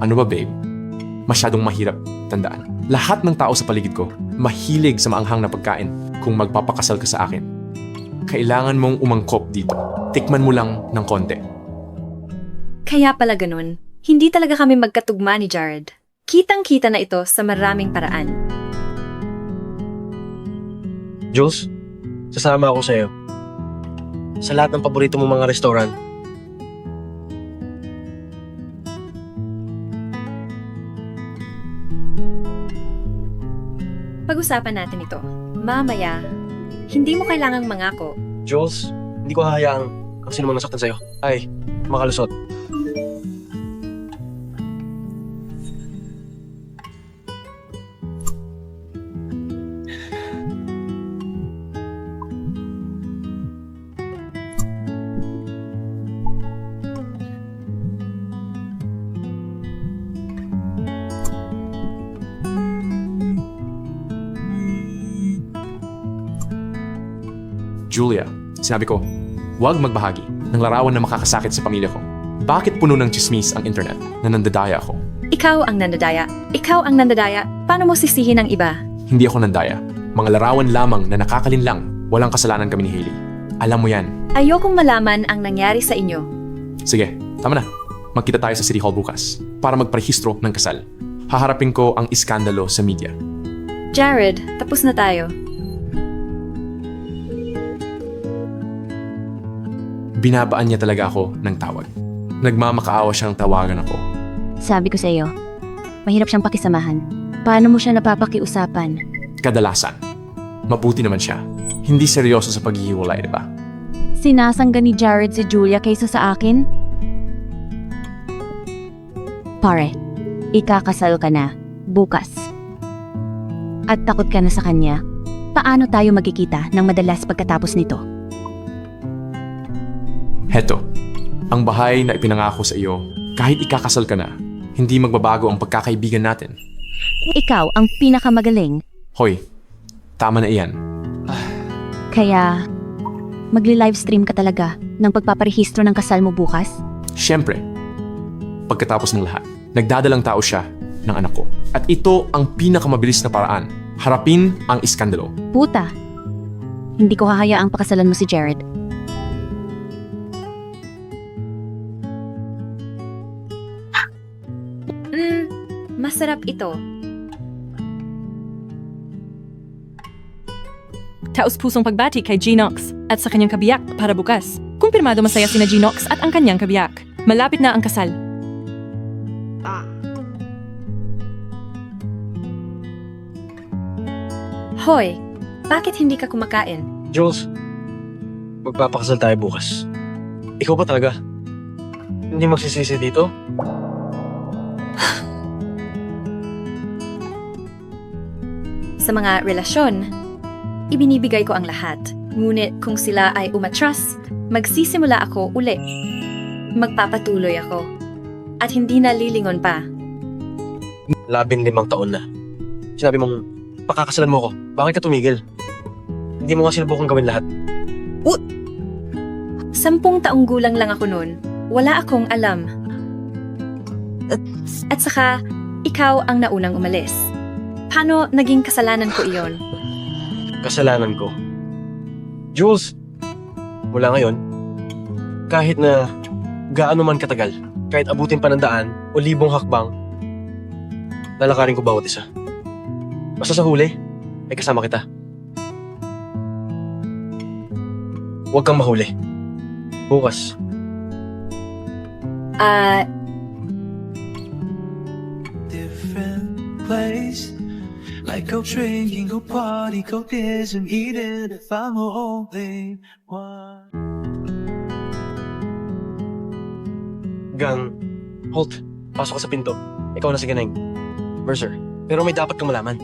Ano ba, babe? Masyadong mahirap tandaan. Lahat ng tao sa paligid ko, mahilig sa maanghang na pagkain kung magpapakasal ka sa akin. Kailangan mong umangkop dito. Tikman mo lang ng konti. Kaya pala ganun, hindi talaga kami magkatugma ni Jared. Kitang-kita na ito sa maraming paraan. Jules, sasama ako sa'yo. Sa lahat ng paborito mong mga restaurant. Pag-usapan natin ito. Mamaya, hindi mo kailangang mangako. Jules, hindi ko hahayaang ang sino mang nasaktan sa'yo ay makalusot. Julia, sinabi ko, huwag magbahagi ng larawan na makakasakit sa pamilya ko. Bakit puno ng chismis ang internet na nandadaya ako? Ikaw ang nandadaya. Ikaw ang nandadaya. Paano mo sisihin ang iba? Hindi ako nandaya. Mga larawan lamang na nakakalinlang. Walang kasalanan kami ni Hailey. Alam mo yan. Ayokong malaman ang nangyari sa inyo. Sige, tama na. Magkita tayo sa City Hall bukas para magparehistro ng kasal. Haharapin ko ang iskandalo sa media. Jared, tapos na tayo. Binabaan niya talaga ako ng tawag. Nagmamakaawa siyang tawagan ako. Sabi ko sa iyo, mahirap siyang pakisamahan. Paano mo siya napapakiusapan? Kadalasan. Mabuti naman siya. Hindi seryoso sa paghihiwalay, di ba? Sinasangga ni Jared si Julia kaysa sa akin? Pare, ikakasal ka na bukas. At takot ka na sa kanya. Paano tayo magkikita ng madalas pagkatapos nito? Heto, ang bahay na ipinangako sa iyo, kahit ikakasal ka na, hindi magbabago ang pagkakaibigan natin. Ikaw ang pinakamagaling. Hoy, tama na iyan. Kaya, magli-livestream ka talaga ng pagpaparehistro ng kasal mo bukas? Siyempre, pagkatapos ng lahat, nagdadalang tao siya ng anak ko. At ito ang pinakamabilis na paraan. Harapin ang iskandalo. Puta, hindi ko hahayaang pakasalan mo si Jared. Masarap ito. Taos-pusong pagbati kay Genox at sa kanyang kabiyak para bukas. Kumpirmado masaya sina Genox at ang kanyang kabiyak. Malapit na ang kasal. Hoy, bakit hindi ka kumakain? Jules, magpapakasal tayo bukas. Ikaw ba talaga? Hindi magsisisi dito? Sa mga relasyon, ibinibigay ko ang lahat. Ngunit kung sila ay umatras, magsisimula ako uli. Magpapatuloy ako. At hindi na lilingon pa. 15 taon na. Sinabi mong pakakasalan mo ko. Bakit ka tumigil? Hindi mo nga sinubukang gawin lahat. 10 taong gulang lang ako noon. Wala akong alam. At saka, ikaw ang naunang umalis. Paano naging kasalanan ko iyon? Kasalanan ko. Jules, mula ngayon, kahit na gaano man katagal, kahit abutin pa ng 100 o 1,000 hakbang, lalakarin ko bawat isa. Basta sa huli, ay kasama kita. Huwag kang mahuli. Bukas. Like go drinking, go party, go kiss and eat it if I'm only one. Gang, Holt, pasok ka sa pinto. Ikaw na si Ganeng. Mercer, pero may dapat kang malaman.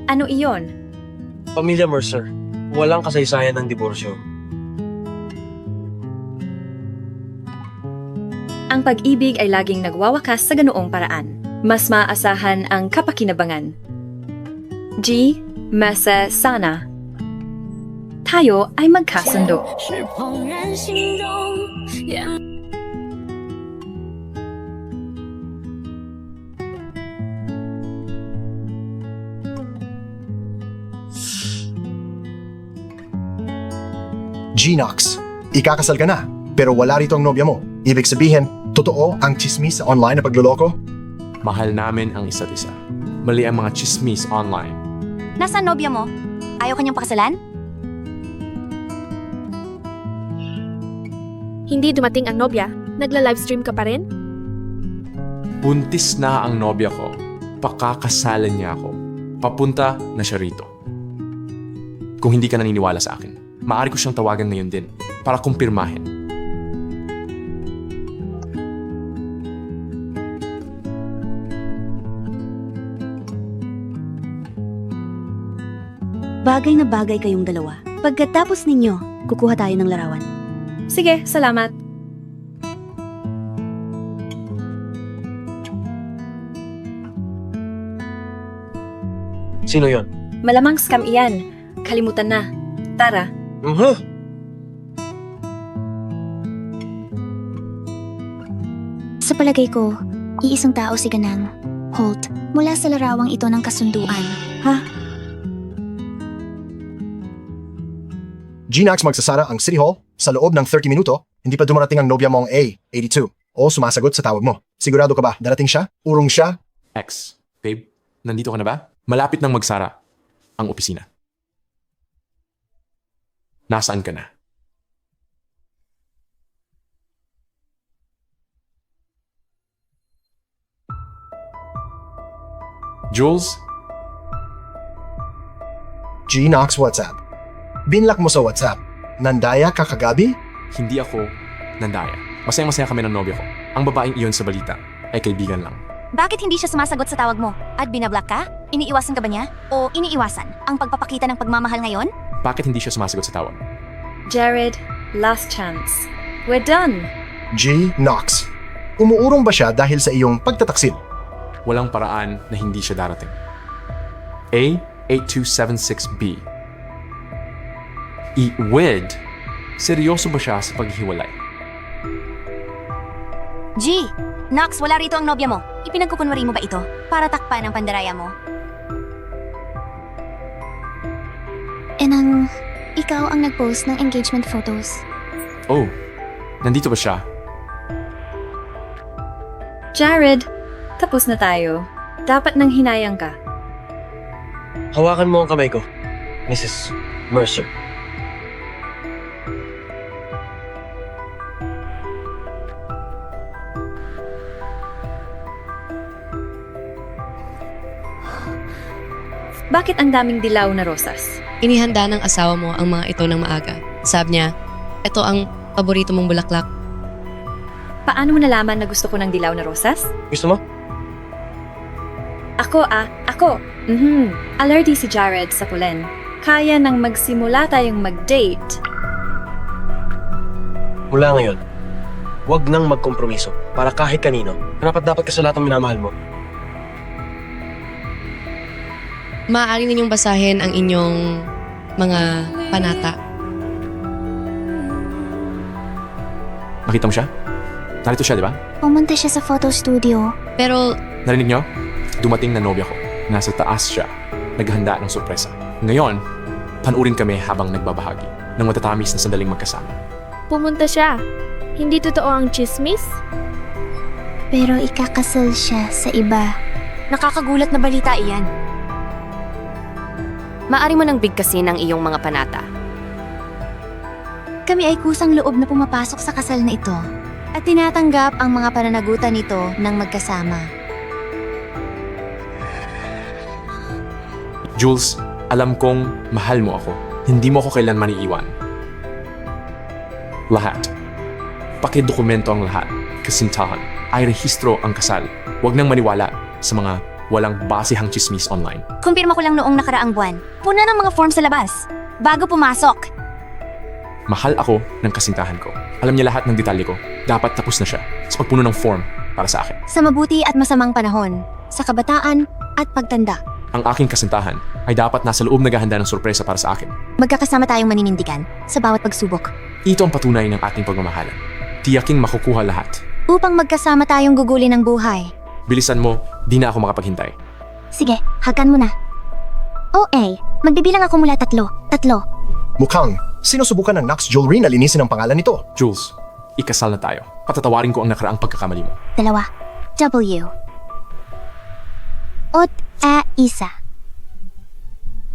Ano iyon? Pamilya Mercer, walang kasaysayan ng diborsyo. Ang pag-ibig ay laging nagwawakas sa ganoong paraan. Mas maaasahan ang kapakinabangan. G. Mesa sana. Tayo ay magkasundo. Genox, ikakasal ka na, pero wala rito ang nobya mo. Ibig sabihin, totoo ang chismis sa online na pagluloko? Mahal namin ang isa't isa. Mali ang mga chismis online. Nasaan nobya mo? Ayaw kanyang pakasalan? Hindi dumating ang nobya. Nagla-livestream ka pa rin? Buntis na ang nobya ko. Pakakasalan niya ako. Papunta na siya rito. Kung hindi ka naniniwala sa akin, maaari ko siyang tawagan ngayon din para kumpirmahin. Bagay na bagay kayong dalawa. Pagkatapos ninyo, kukuha tayo ng larawan. Sige, salamat. Sino yon? Malamang scam iyan. Kalimutan na. Tara. Sa palagay ko, iisang tao si Ganang. Holt, mula sa larawang ito ng kasunduan. Genox magsasara ang City Hall sa loob ng 30 minuto, hindi pa dumarating ang nobya mong A82 o sumasagot sa tawag mo. Sigurado ka ba? Darating siya? Urong siya? X, babe, nandito ka na ba? Malapit nang magsara ang opisina. Nasaan ka na? Jules? Genox WhatsApp. Binlock mo sa WhatsApp. Nandaya ka kagabi? Hindi ako nandaya. Masayang-masaya kami ng nobya ko. Ang babaeng iyon sa balita ay kaibigan lang. Bakit hindi siya sumasagot sa tawag mo? At binablock ka? Iniiwasan ka ba niya? O iniiwasan ang pagpapakita ng pagmamahal ngayon? Bakit hindi siya sumasagot sa tawag? Jared, last chance. We're done. G. Knox. Umuurong ba siya dahil sa iyong pagtataksil? Walang paraan na hindi siya darating. A8276B. Wed, seryoso ba siya sa paghiwalay? G! Knox, wala rito ang nobya mo. Ipinagkukunwari mo ba ito para takpan ang pandaraya mo? Enang, ikaw ang nag-post ng engagement photos. Oh, nandito ba siya? Jared, tapos na tayo. Dapat nang hinayang ka. Hawakan mo ang kamay ko, Mrs. Mercer. Bakit ang daming dilaw na rosas? Inihanda ng asawa mo ang mga ito ng maaga. Sabi niya, ito ang paborito mong bulaklak. Paano mo nalaman na gusto ko ng dilaw na rosas? Gusto mo? Ako. Allergy si Jared sa pulen. Kaya nang magsimula tayong mag-date. Mula ngayon, huwag nang magkompromiso para kahit kanino. Dapat ka sa lahat ng minamahal mo. Maaari ninyong basahin ang inyong mga panata. Nakita mo siya? Narito siya, di ba? Pumunta siya sa photo studio. Pero, Narinig niyo? Dumating na nobya ko. Nasa taas siya. Naghanda ng sorpresa. Ngayon, panurin kami habang nagbabahagi ng matatamis na sandaling magkasama. Pumunta siya. Hindi totoo ang chismis? Pero ikakasal siya sa iba. Nakakagulat na balita iyan. Maari mo nang bigkasin ang iyong mga panata. Kami ay kusang loob na pumapasok sa kasal na ito at tinatanggap ang mga pananagutan nito ng magkasama. Jules, alam kong mahal mo ako. Hindi mo ako kailanman iiwan. Lahat. Pakidokumento ang lahat. Kasintahan. Ay rehistro ang kasal. Huwag nang maniwala sa mga walang basihang chismis online. Kumpirma ko lang noong nakaraang buwan. Puna ng mga form sa labas. Bago pumasok. Mahal ako ng kasintahan ko. Alam niya lahat ng detalye ko. Dapat tapos na siya sa pagpuno ng form para sa akin. Sa mabuti at masamang panahon, sa kabataan at pagtanda. Ang aking kasintahan ay dapat nasa loob naghahanda ng sorpresa para sa akin. Magkakasama tayong maninindigan sa bawat pagsubok. Ito ang patunay ng ating pagmamahalan. Tiyaking makukuha lahat. Upang magkasama tayong gugulin ng buhay. Bilisan mo, di na ako makapaghintay. Sige, hagan mo na. Magbibilang ako mula 3. Mukhang sinusubukan ng Knox Jewelry na linisin ang pangalan nito. Jules, ikasal na tayo. Patatawarin ko ang nakaraang pagkakamali mo. 2. W. Isa.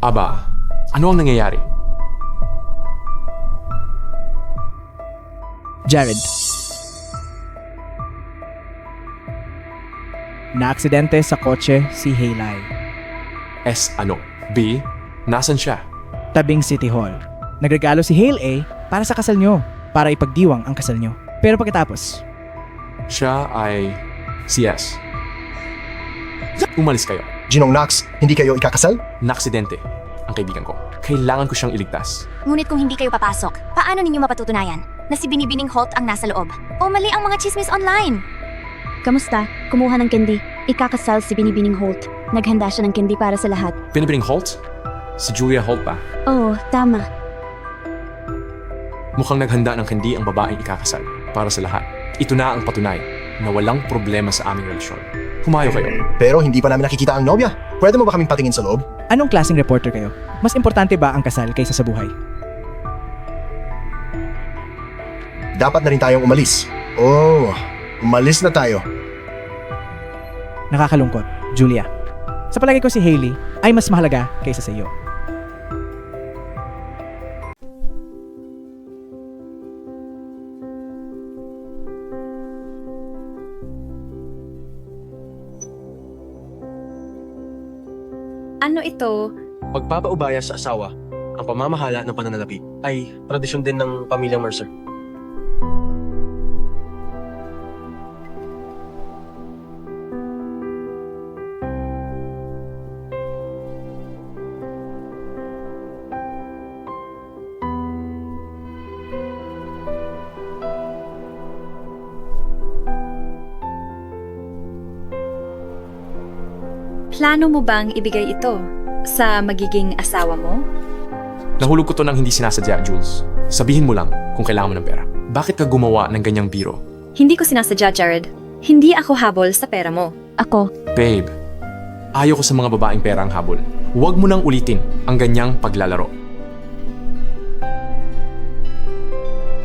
Aba, ano ang nangyayari? Jared. Naaksidente sa kotse si Hayley. S ano? B, nasan siya? Tabing City Hall. Nagregalo si Hayley para sa kasal nyo, para ipagdiwang ang kasal nyo. Pero pagkatapos, Siya ay si S. Umalis kayo. Ginong Knox, hindi kayo ikakasal? Naksidente ang kaibigan ko. Kailangan ko siyang iligtas. Ngunit kung hindi kayo papasok, paano ninyo mapatutunayan na si Binibining Holt ang nasa loob? O mali ang mga chismis online? Kamusta? Kumuha ng candy. Ikakasal si Binibining Holt. Naghanda siya ng candy para sa lahat. Binibining Holt? Si Julia Holt pa. Oo, tama. Mukhang naghanda ng kandi ang babaeng ikakasal para sa lahat. Ito na ang patunay na walang problema sa aming relasyon. Humayo kayo. Pero hindi pa namin nakikita ang nobya. Pwede mo ba kaming patingin sa loob? anong klaseng reporter kayo? Mas importante ba ang kasal kaysa sa buhay? Dapat na rin tayong umalis. Oh, umalis na tayo. Nakakalungkot, Julia. Sa palagay ko si Hayley ay mas mahalaga kaysa sa iyo. Ano ito? Pagpapaubaya sa asawa ang pamamahala ng pananalapi ay tradisyon din ng pamilyang Mercer. Plano mo bang ibigay ito sa magiging asawa mo? Nahulog ko to nang hindi sinasadya, Jules. Sabihin mo lang kung kailangan mo ng pera. Bakit ka gumawa ng ganyang biro? Hindi ko sinasadya, Jared. Hindi ako habol sa pera mo. Ako, Babe, ayaw ko sa mga babaeng pera ang habol. Huwag mo nang ulitin ang ganyang paglalaro.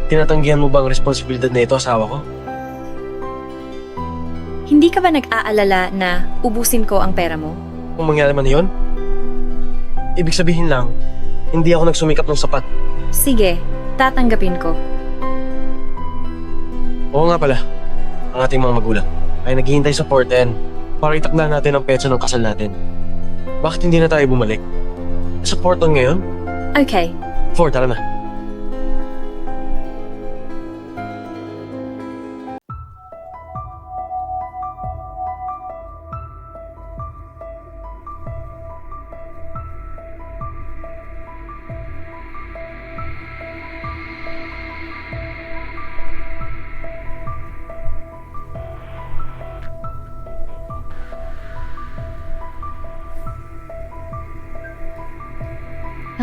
Tinatanggihan mo ba ang responsibilidad na ito, asawa ko? Hindi ka ba nag-aalala na ubusin ko ang pera mo? Kung mangyari man yun, ibig sabihin lang, hindi ako nagsumikap ng sapat. Sige, tatanggapin ko. Oo nga pala, ang ating mga magulang ay naghihintay sa Port N para itakda natin ang petsa ng kasal natin. Bakit hindi na tayo bumalik? Sa Port N ngayon? Okay. Tara na.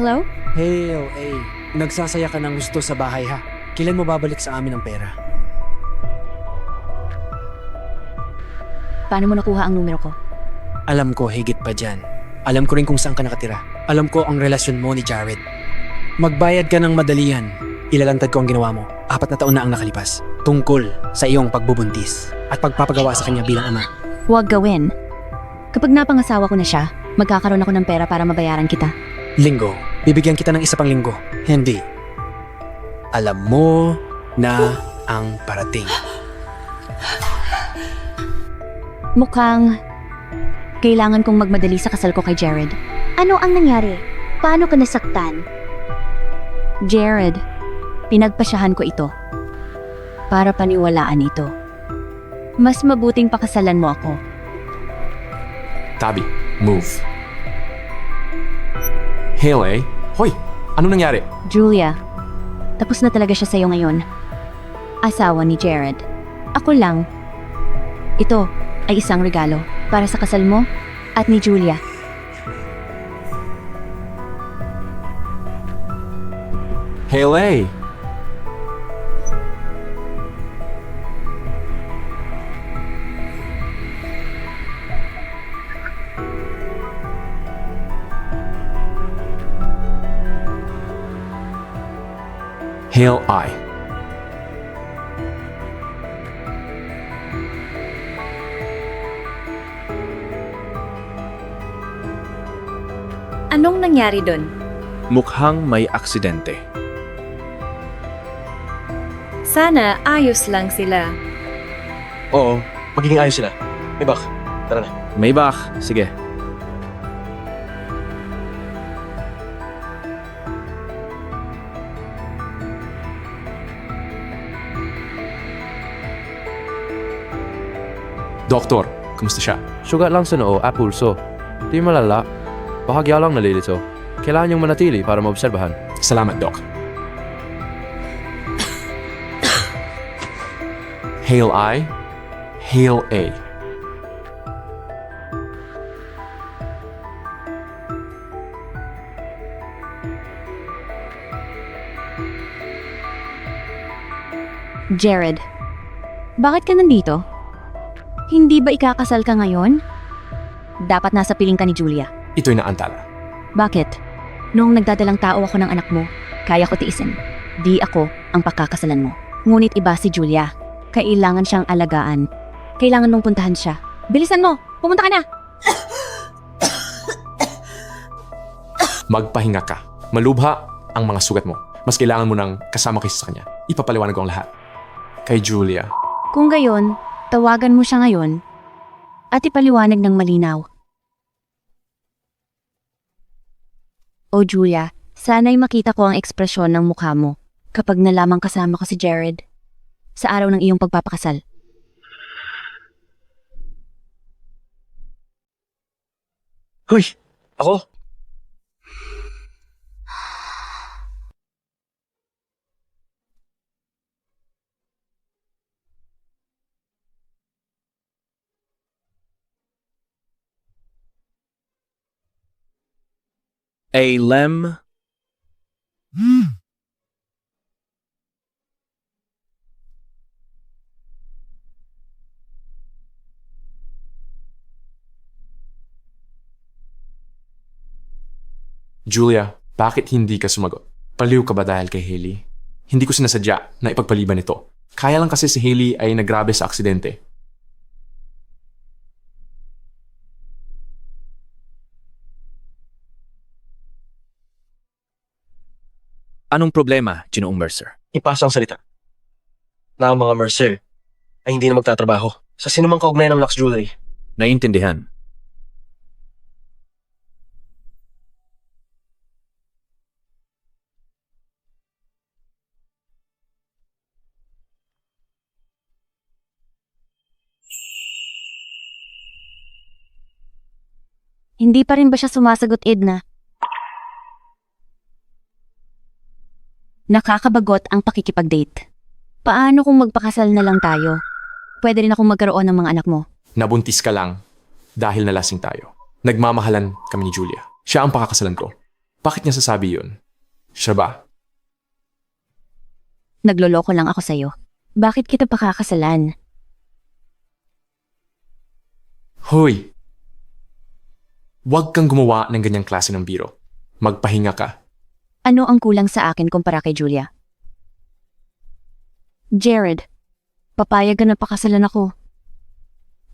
hello? Hey, LA. Nagsasaya ka ng gusto sa bahay ha. Kailan mo babalik sa amin ang pera? Paano mo nakuha ang numero ko? Alam ko, higit pa dyan. Alam ko rin kung saan ka nakatira. Alam ko ang relasyon mo ni Jared. Magbayad ka ng madalian. Ilalantad ko ang ginawa mo. 4 na taon na ang nakalipas. Tungkol sa iyong pagbubuntis at pagpapagawa sa kanya bilang ama. Huwag gawin. Kapag napangasawa ko na siya, magkakaroon ako ng pera para mabayaran kita. Linggo, bibigyan kita ng isa pang linggo. Hindi. Alam mo na ang parating. Mukhang kailangan kong magmadali sa kasal ko kay Jared. Ano ang nangyari? Paano ka nasaktan? Jared, pinagpasyahan ko ito para paniwalaan ito. Mas mabuting pakasalan mo ako. Tabi, move. Haley, hoy, anong nangyari? Julia, tapos na talaga siya sa'yo ngayon. Asawa ni Jared. Ako lang. Ito ay isang regalo para sa kasal mo at ni Julia. Haley! Hail I. Anong nangyari doon? Mukhang may aksidente. Sana ayos lang sila. Oo, magiging ayos sila. May bak, tara na. Maybach, sige. Doktor, kumusta siya? Sugat lang sa noo at pulso. Di malala. Bahagya lang nalilito. Kailangan niyong manatili para maobserbahan. Salamat, Doc. Hail I, Hail A. Jared, bakit ka nandito? Hindi ba ikakasal ka ngayon? Dapat nasa piling ka ni Julia. Ito'y naantala. Bakit? Noong nagdadalang tao ako ng anak mo, kaya ko tiisin. Di ako ang pakakasalan mo. Ngunit iba si Julia. Kailangan siyang alagaan. Kailangan mong puntahan siya. Bilisan mo! Pumunta ka na! Magpahinga ka. Malubha ang mga sugat mo. Mas kailangan mo ng kasama kaysa sa kanya. Ipapaliwanag ko ang lahat. Kay Julia. Kung gayon, tawagan mo siya ngayon at ipaliwanag ng malinaw. O Julia, Sana'y makita ko ang ekspresyon ng mukha mo kapag nalamang kasama ko si Jared sa araw ng iyong pagpapakasal. Hoy! Ako? A lem. Julia, bakit hindi ka sumagot? Paliw ka ba dahil kay Hailey? Hindi ko sinasadya na ipagpaliban ito. Kaya lang kasi si Hailey ay nagrabe sa aksidente. Anong problema, Ginoong Mercer? Ipasa ang salita na ang mga Mercer ay hindi na magtatrabaho sa sinumang kaugnay ng Lux Jewelry. Naiintindihan. Hindi pa rin ba siya sumasagot, Edna? Nakakabagot ang pakikipag-date. Paano kung magpakasal na lang tayo? Pwede rin akong magkaroon ng mga anak mo. Nabuntis ka lang dahil nalasing tayo. Nagmamahalan kami ni Julia. Siya ang pakakasalan ko. Bakit niya sasabi yun? Siya ba? Nagloloko lang ako sa'yo. Bakit kita pakakasalan? Hoy! Huwag kang gumawa ng ganyang klase ng biro. Magpahinga ka. Ano ang kulang sa akin kumpara kay Julia? Jared, papayag ka na pakasalan ako.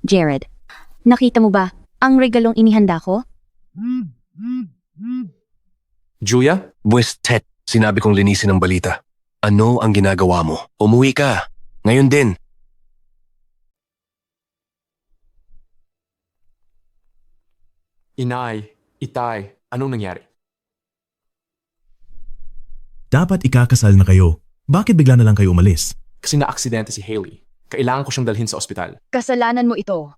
Jared, nakita mo ba ang regalong inihanda ko? Julia? Buestet, sinabi kong linisin ang balita. Ano ang ginagawa mo? Umuwi ka. Ngayon din. Inay, Itay, anong nangyari? Dapat ikakasal na kayo. Bakit bigla na lang kayo umalis? Kasi na-aksidente si Hailey. Kailangan ko siyang dalhin sa ospital. Kasalanan mo ito.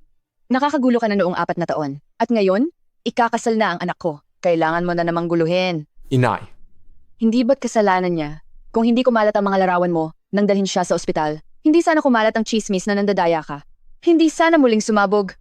Nakakagulo ka na noong 4 na taon. At ngayon, ikakasal na ang anak ko. Kailangan mo na namang guluhin. Inay. Hindi ba't kasalanan niya? Kung hindi kumalat ang mga larawan mo nang dalhin siya sa ospital, hindi sana kumalat ang chismis na nandadaya ka. Hindi sana muling sumabog.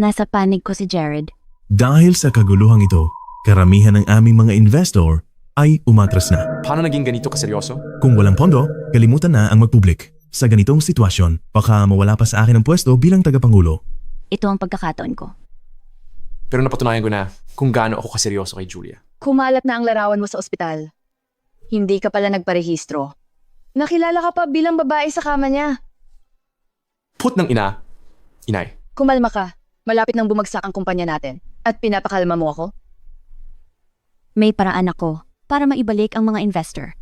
Nasa panig ko si Jared. Dahil sa kaguluhang ito, karamihan ng aming mga investor ay umatras na. Paano naging ganito kaseryoso? Kung walang pondo, kalimutan na ang magpublik. Sa ganitong sitwasyon, baka mawala pa sa akin ang pwesto bilang tagapangulo. Ito ang pagkakataon ko. Pero napatunayan ko na kung gaano ako kaseryoso kay Julia. Kumalat na ang larawan mo sa ospital. Hindi ka pala nagparehistro. Nakilala ka pa bilang babae sa kama niya. Put ng ina. Inay. Kumalma ka. Malapit nang bumagsak ang kumpanya natin. At pinapakalma mo ako? May paraan ako para maibalik ang mga investor.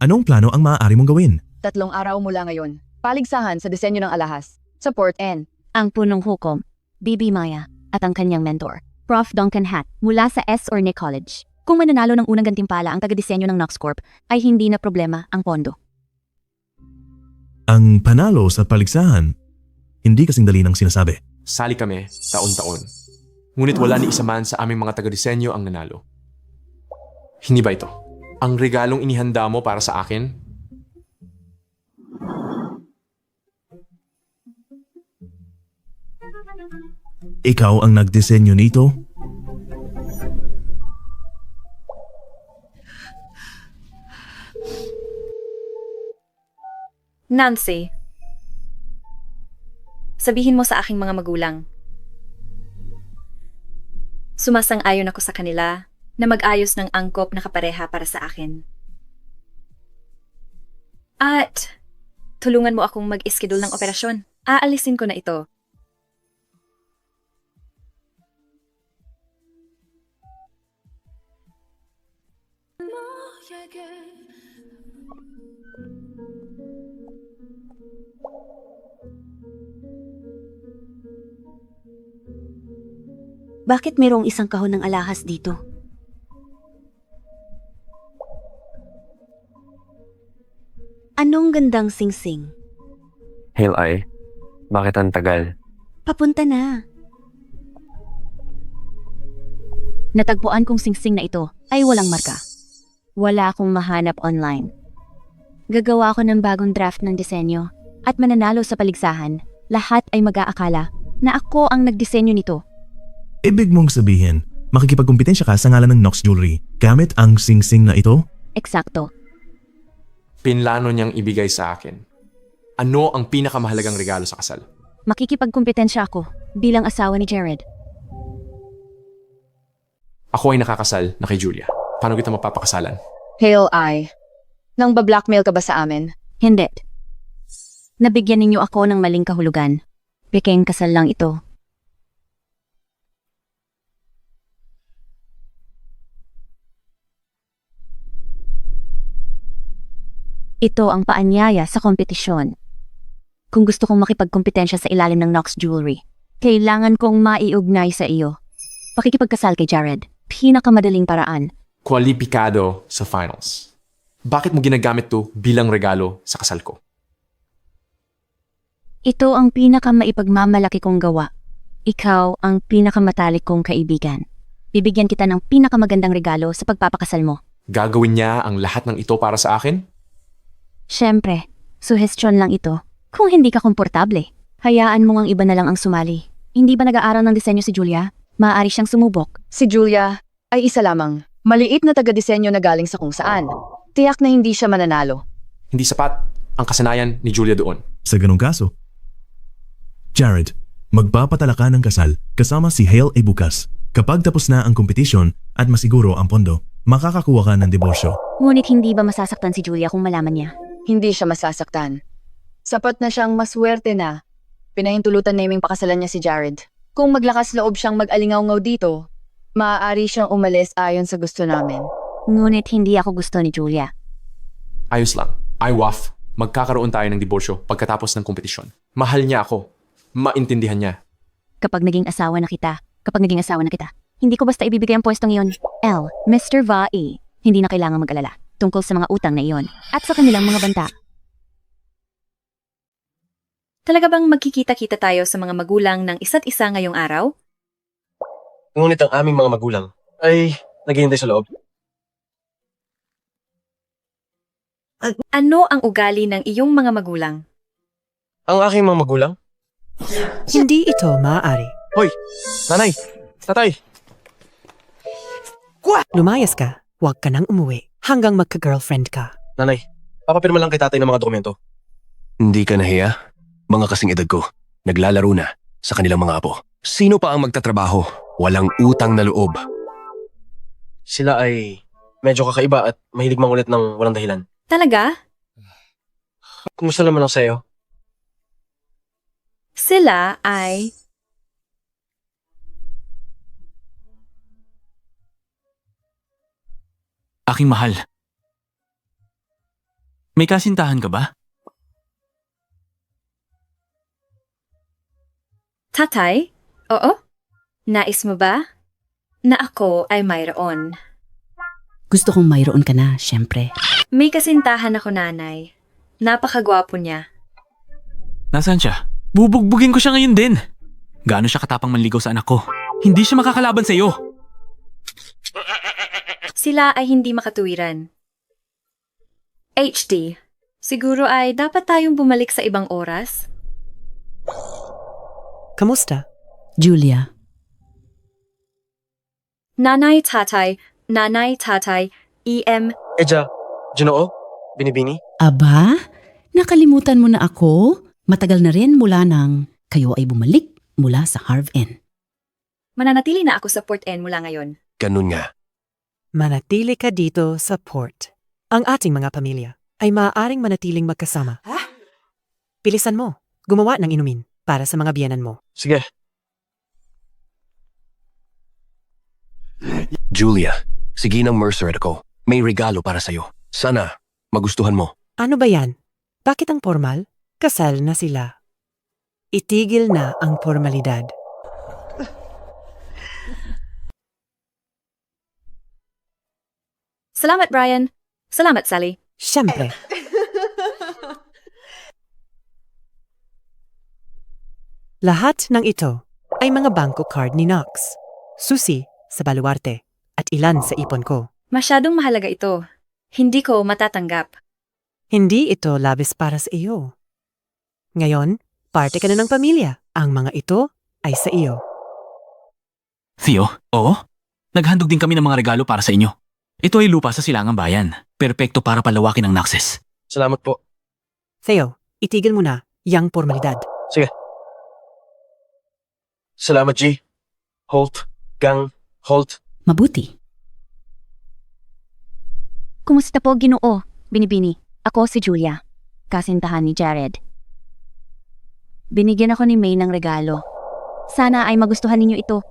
Anong plano ang maaari mong gawin? 3 araw mula ngayon. Paligsahan sa disenyo ng alahas. Sa Port N. Ang punong hukom, Bibi Maya, at ang kanyang mentor, Prof. Duncan Hatt, mula sa S. Orne College. Kung mananalo ng unang gantimpala ang taga-disenyo ng Knox Corp, ay hindi na problema ang pondo. Ang panalo sa paligsahan, hindi kasing dali ng sinasabi. Sali kami taon-taon. Ngunit wala ni isa man sa aming mga taga-disenyo ang nanalo. Hindi ba ito? Ang regalong inihanda mo para sa akin? Ikaw ang nagdisenyo nito? Nancy, sabihin mo sa aking mga magulang. Sumasang-ayon ako sa kanila na mag-ayos ng angkop na kapareha para sa akin. At tulungan mo akong mag-ischedule ng operasyon. Aalisin ko na ito. Bakit mayroong isang kahon ng alahas dito? Anong gandang singsing? Hale ay, bakit ang tagal? Papunta na. Natagpuan kong singsing na ito ay walang marka. Wala akong mahanap online. Gagawa ako ng bagong draft ng disenyo at mananalo sa paligsahan. Lahat ay mag-aakala na ako ang nagdisenyo nito. Ibig mong sabihin, makikipagkumpetensya ka sa ngalan ng Knox Jewelry gamit ang singsing na ito? Eksakto. Pinlano niyang ibigay sa akin. Ano ang pinakamahalagang regalo sa kasal? Makikipagkumpetensya ako bilang asawa ni Jared. Ako ay nakakasal na kay Julia. Paano kita mapapakasalan? Hale ay, nang ba-blackmail ka ba sa amin? Hindi. Nabigyan ninyo ako ng maling kahulugan. Peking kasal lang ito. Ito ang paanyaya sa kompetisyon. Kung gusto kong makipagkompetensya sa ilalim ng Knox Jewelry, kailangan kong maiugnay sa iyo. Pakikipagkasal kay Jared, pinakamadaling paraan. Kwalipikado sa finals. Bakit mo ginagamit to bilang regalo sa kasal ko? Ito ang pinakamaipagmamalaki kong gawa. Ikaw ang pinakamatalik kong kaibigan. Bibigyan kita ng pinakamagandang regalo sa pagpapakasal mo. Gagawin niya ang lahat ng ito para sa akin? Siyempre, suhestyon lang ito. Kung hindi ka komportable, hayaan mo ang iba na lang ang sumali. Hindi ba nag-aaral ng disenyo si Julia? Maaari siyang sumubok. Si Julia ay isa lamang. Maliit na taga-disenyo na galing sa kung saan. Tiyak na hindi siya mananalo. Hindi sapat ang kasanayan ni Julia doon. Sa ganong kaso, Jared, magpapatala ka ng kasal kasama si Hale ay bukas. Kapag tapos na ang kompetisyon at masiguro ang pondo, makakakuha ka ng diborsyo. Ngunit hindi ba masasaktan si Julia kung malaman niya? Hindi siya masasaktan. Sapat na siyang maswerte na. Pinahintulutan naming pakasalan niya si Jared. Kung maglakas loob siyang mag-alingaw-ngaw dito, maaari siyang umalis ayon sa gusto namin. Ngunit hindi ako gusto ni Julia. Ayos lang. Waf. Magkakaroon tayo ng diborsyo pagkatapos ng kompetisyon. Mahal niya ako. Maintindihan niya. Kapag naging asawa na kita, hindi ko basta ibibigay ang pwestong iyon. Mr. Vai, hindi na kailangang mag-alala tungkol sa mga utang na iyon at sa kanilang mga banta. Talaga bang magkikita-kita tayo sa mga magulang ng isa't isa ngayong araw? Ngunit ang aming mga magulang ay naghihintay sa loob. Ano ang ugali ng iyong mga magulang? Ang aking mga magulang? Hindi ito maaari. Hoy! Nanay! Tatay! Lumayas ka, huwag ka nang umuwi hanggang magka-girlfriend ka. Nanay, papapirma lang kay tatay ng mga dokumento. Hindi ka nahiya? Mga kasing edad ko, naglalaro na sa kanilang mga apo. Sino pa ang magtatrabaho? Walang utang na loob. Sila ay medyo kakaiba at mahilig mangulit ng walang dahilan. Talaga? Kumusta naman ang sa'yo? Sila ay... Aking mahal. May kasintahan ka ba? Tatay? Oo? Nais mo ba? Na ako ay mayroon. Gusto kong mayroon ka na, syempre. May kasintahan ako, nanay. Napakagwapo niya. Nasaan siya? Bubugbugin ko siya ngayon din. Gaano siya katapang manligaw sa anak ko? Hindi siya makakalaban sa iyo. Sila ay hindi makatuwiran. HD, siguro ay dapat tayong bumalik sa ibang oras? Kamusta? Julia. Nanay, tatay, Eja, Junoo, Binibini? Aba, nakalimutan mo na ako? Matagal na rin mula nang kayo ay bumalik mula sa Harv Inn. Mananatili na ako sa Port N mula ngayon. Ganun nga. Manatili ka dito sa port. Ang ating mga pamilya ay maaaring manatiling magkasama. Pilisan mo, gumawa ng inumin para sa mga biyanan mo. Sige. Julia, si Ginang Mercer at ako. May regalo para sa'yo. Sana magustuhan mo. Ano ba yan? Bakit ang formal? Kasal na sila. Itigil na ang formalidad. Salamat, Brian. Salamat, Sally. Siyempre. Lahat ng ito ay mga bangko card ni Knox. Susi sa baluarte at ilan sa ipon ko. Masyadong mahalaga ito. Hindi ko matatanggap. Hindi ito labis para sa iyo. Ngayon, parte ka na ng pamilya. Ang mga ito ay sa iyo. Theo, oo? Naghandog din kami ng mga regalo para sa inyo. Ito ay lupa sa Silangang Bayan. Perpekto para palawakin ang Naxes. Salamat po. Theo, itigil mo na yang formalidad. Sige. Salamat, G. Holt. Gang. Holt. Mabuti. Kumusta po, Ginoo? Binibini, ako si Julia, kasintahan ni Jared. Binigyan ako ni May ng regalo. Sana ay magustuhan ninyo ito.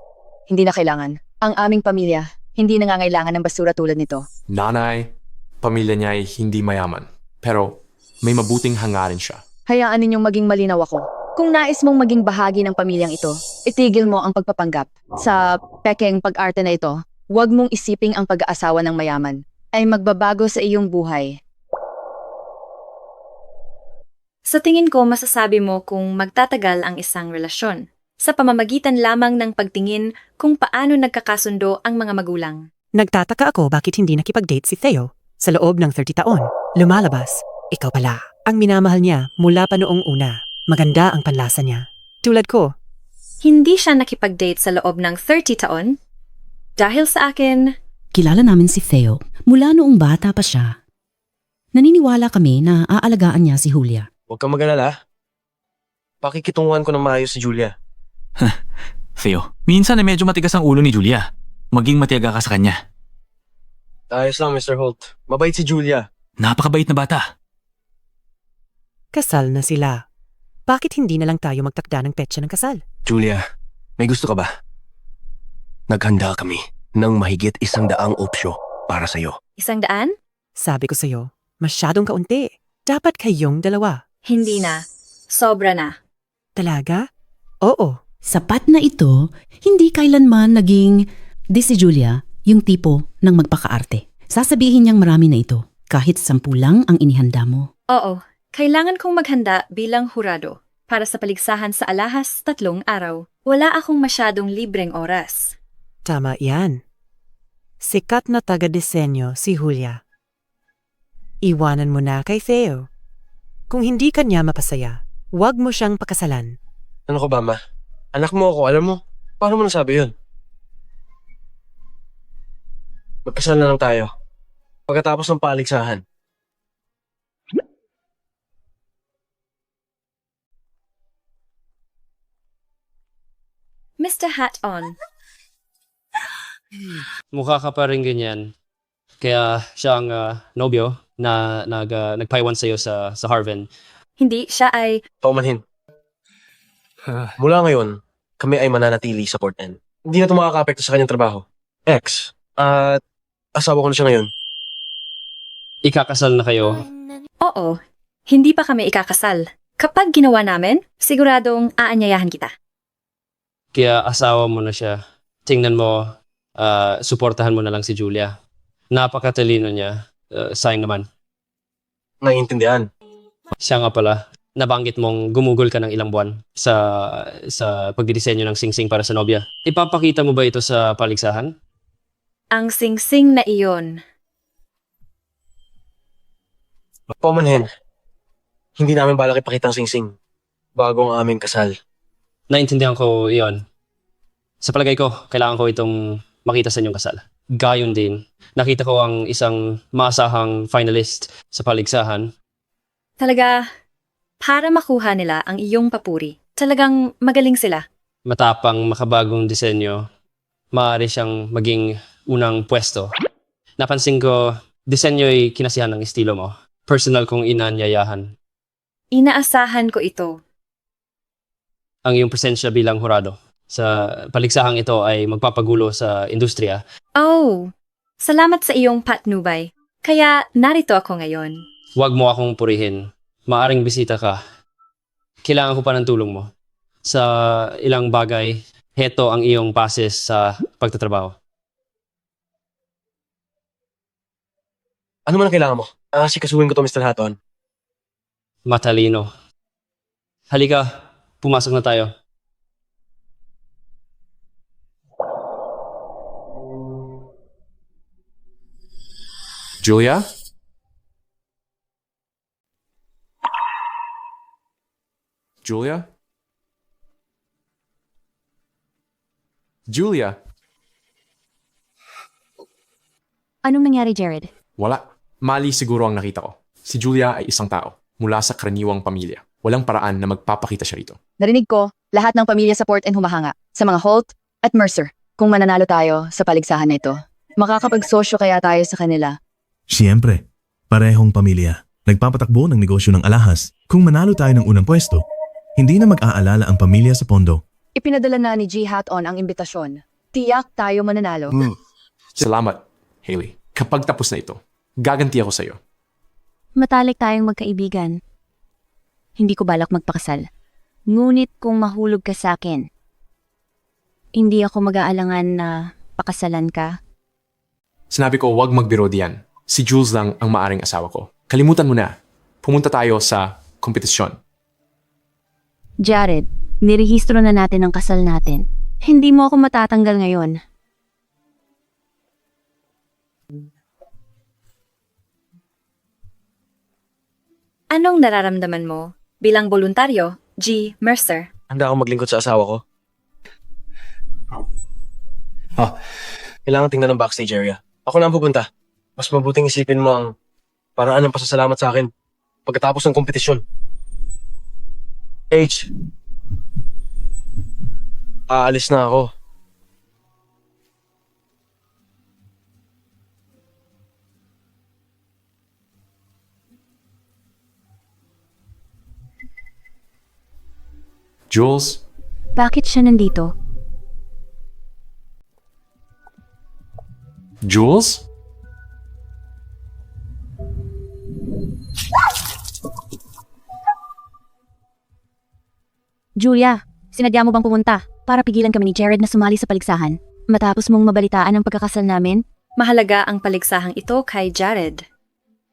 Hindi na kailangan. Ang aming pamilya, hindi nangangailangan ng basura tulad nito. Nanay, pamilya niya ay hindi mayaman. Pero may mabuting hangarin siya. Hayaan ninyong maging malinaw ako. Kung nais mong maging bahagi ng pamilyang ito, itigil mo ang pagpapanggap. Sa pekeng pag-arte na ito, huwag mong isiping ang pag-aasawa ng mayaman ay magbabago sa iyong buhay. Sa tingin ko, masasabi mo kung magtatagal ang isang relasyon sa pamamagitan lamang ng pagtingin kung paano nagkakasundo ang mga magulang. Nagtataka ako bakit hindi nakipag-date si Theo sa loob ng 30 taon. Lumalabas, ikaw pala ang minamahal niya mula pa noong una. Maganda ang panlasa niya. Tulad ko. Hindi siya nakipag-date sa loob ng 30 taon. Dahil sa akin, kilala namin si Theo mula noong bata pa siya. Naniniwala kami na aalagaan niya si Julia. Huwag kang mag-alala. Pakikitunguhan ko ng maayos si Julia. Theo, minsan ay medyo matigas ang ulo ni Julia. Maging matiyaga ka sa kanya. Ayos lang, Mr. Holt. Mabait si Julia. Napakabait na bata. Kasal na sila. Bakit hindi na lang tayo magtakda ng petsa ng kasal? Julia, may gusto ka ba? Naghanda kami ng mahigit 100 opsyo para sa'yo. 100? Sabi ko sa'yo, masyadong kaunti. Dapat kayong dalawa. Hindi na. Sobra na. Talaga? Oo. Sapat na ito, hindi kailanman naging di si Julia yung tipo ng magpakaarte. Sasabihin niyang marami na ito, kahit 10 lang ang inihanda mo. Oo. Kailangan kong maghanda bilang hurado para sa paligsahan sa alahas 3 araw. Wala akong masyadong libreng oras. Tama yan. Sikat na taga-disenyo si Julia. Iwanan mo na kay Theo. Kung hindi ka niya mapasaya, huwag mo siyang pakasalan. Ano ko ba, ma? Anak mo ako, alam mo? Paano mo nasabi yun? Magkasal na lang tayo. Pagkatapos ng paligsahan. Mr. Hat On. Mukha ka pa rin ganyan. Kaya siya ang nobyo na nagpaiwan sa'yo sa Harvin. Hindi, siya ay... Paumanhin. Mula ngayon, kami ay mananatili sa Port End. Hindi na ito makaka-apekto sa kanyang trabaho. At asawa ko na siya ngayon. Ikakasal na kayo. Oo, hindi pa kami ikakasal. Kapag ginawa namin, siguradong aanyayahan kita. Kaya asawa mo na siya. Tingnan mo, suportahan mo na lang si Julia. Napakatalino niya. Sayang naman. Naiintindihan. Siya nga pala, nabanggit mong gumugol ka ng ilang buwan sa pagdidisenyo ng singsing para sa nobya. Ipapakita mo ba ito sa paligsahan? Ang singsing na iyon. Paumanhin. Hindi namin balak ipakita ang singsing bago ang aming kasal. Naintindihan ko iyon. Sa palagay ko, kailangan ko itong makita sa inyong kasal. Gayon din, nakita ko ang isang maasahang finalist sa paligsahan. Talaga, para makuha nila ang iyong papuri. Talagang magaling sila. Matapang, makabagong disenyo. Maaari siyang maging unang pwesto. Napansin ko, disenyo'y kinasihan ng estilo mo. Personal kong inanyayahan. Inaasahan ko ito. Ang iyong presensya bilang hurado sa paligsahang ito ay magpapagulo sa industriya. Oh, salamat sa iyong patnubay. Kaya narito ako ngayon. Huwag mo akong purihin. Maaring bisita ka. Kailangan ko pa ng tulong mo. Sa ilang bagay, heto ang iyong pases sa pagtatrabaho. Ano man ang kailangan mo? Sikasuhin ko to, Mr. Hatton. Matalino. Halika, pumasok na tayo. Julia? Julia? Julia? Anong nangyari, Jared? Wala. Mali siguro ang nakita ko. Si Julia ay isang tao mula sa karaniwang pamilya. Walang paraan na magpapakita siya rito. Narinig ko, lahat ng pamilya sa Port and humahanga sa mga Holt at Mercer. Kung mananalo tayo sa paligsahan na ito, makakapagsosyo kaya tayo sa kanila. Siyempre, parehong pamilya. Nagpapatakbo ng negosyo ng alahas. Kung manalo tayo ng unang pwesto, hindi na mag-aalala ang pamilya sa pondo. Ipinadala na ni G. Hatton ang imbitasyon. Tiyak tayo mananalo. Salamat, Hailey. Kapag tapos na ito, gaganti ako sa'yo. Matalik tayong magkaibigan. Hindi ko balak magpakasal. Ngunit kung mahulog ka sa akin, hindi ako mag-aalangan na pakasalan ka. Sinabi ko, huwag magbiro diyan. Si Jules lang ang maaring asawa ko. Kalimutan mo na. Pumunta tayo sa kompetisyon. Jared, nirehistro na natin ang kasal natin. Hindi mo ako matatanggal ngayon. Anong nararamdaman mo bilang voluntaryo, G. Mercer? Handa ako maglingkod sa asawa ko. Kailangan tingnan ng backstage area. Ako na ang pupunta. Mas mabuting isipin mo ang paraan ng pasasalamat sa akin pagkatapos ng kompetisyon. H. Aalis na ako. Jules? Bakit siya nandito? Jules? Julia, sinadya mo bang pumunta para pigilan kami ni Jared na sumali sa paligsahan? Matapos mong mabalitaan ang pagkakasal namin? Mahalaga ang paligsahang ito kay Jared.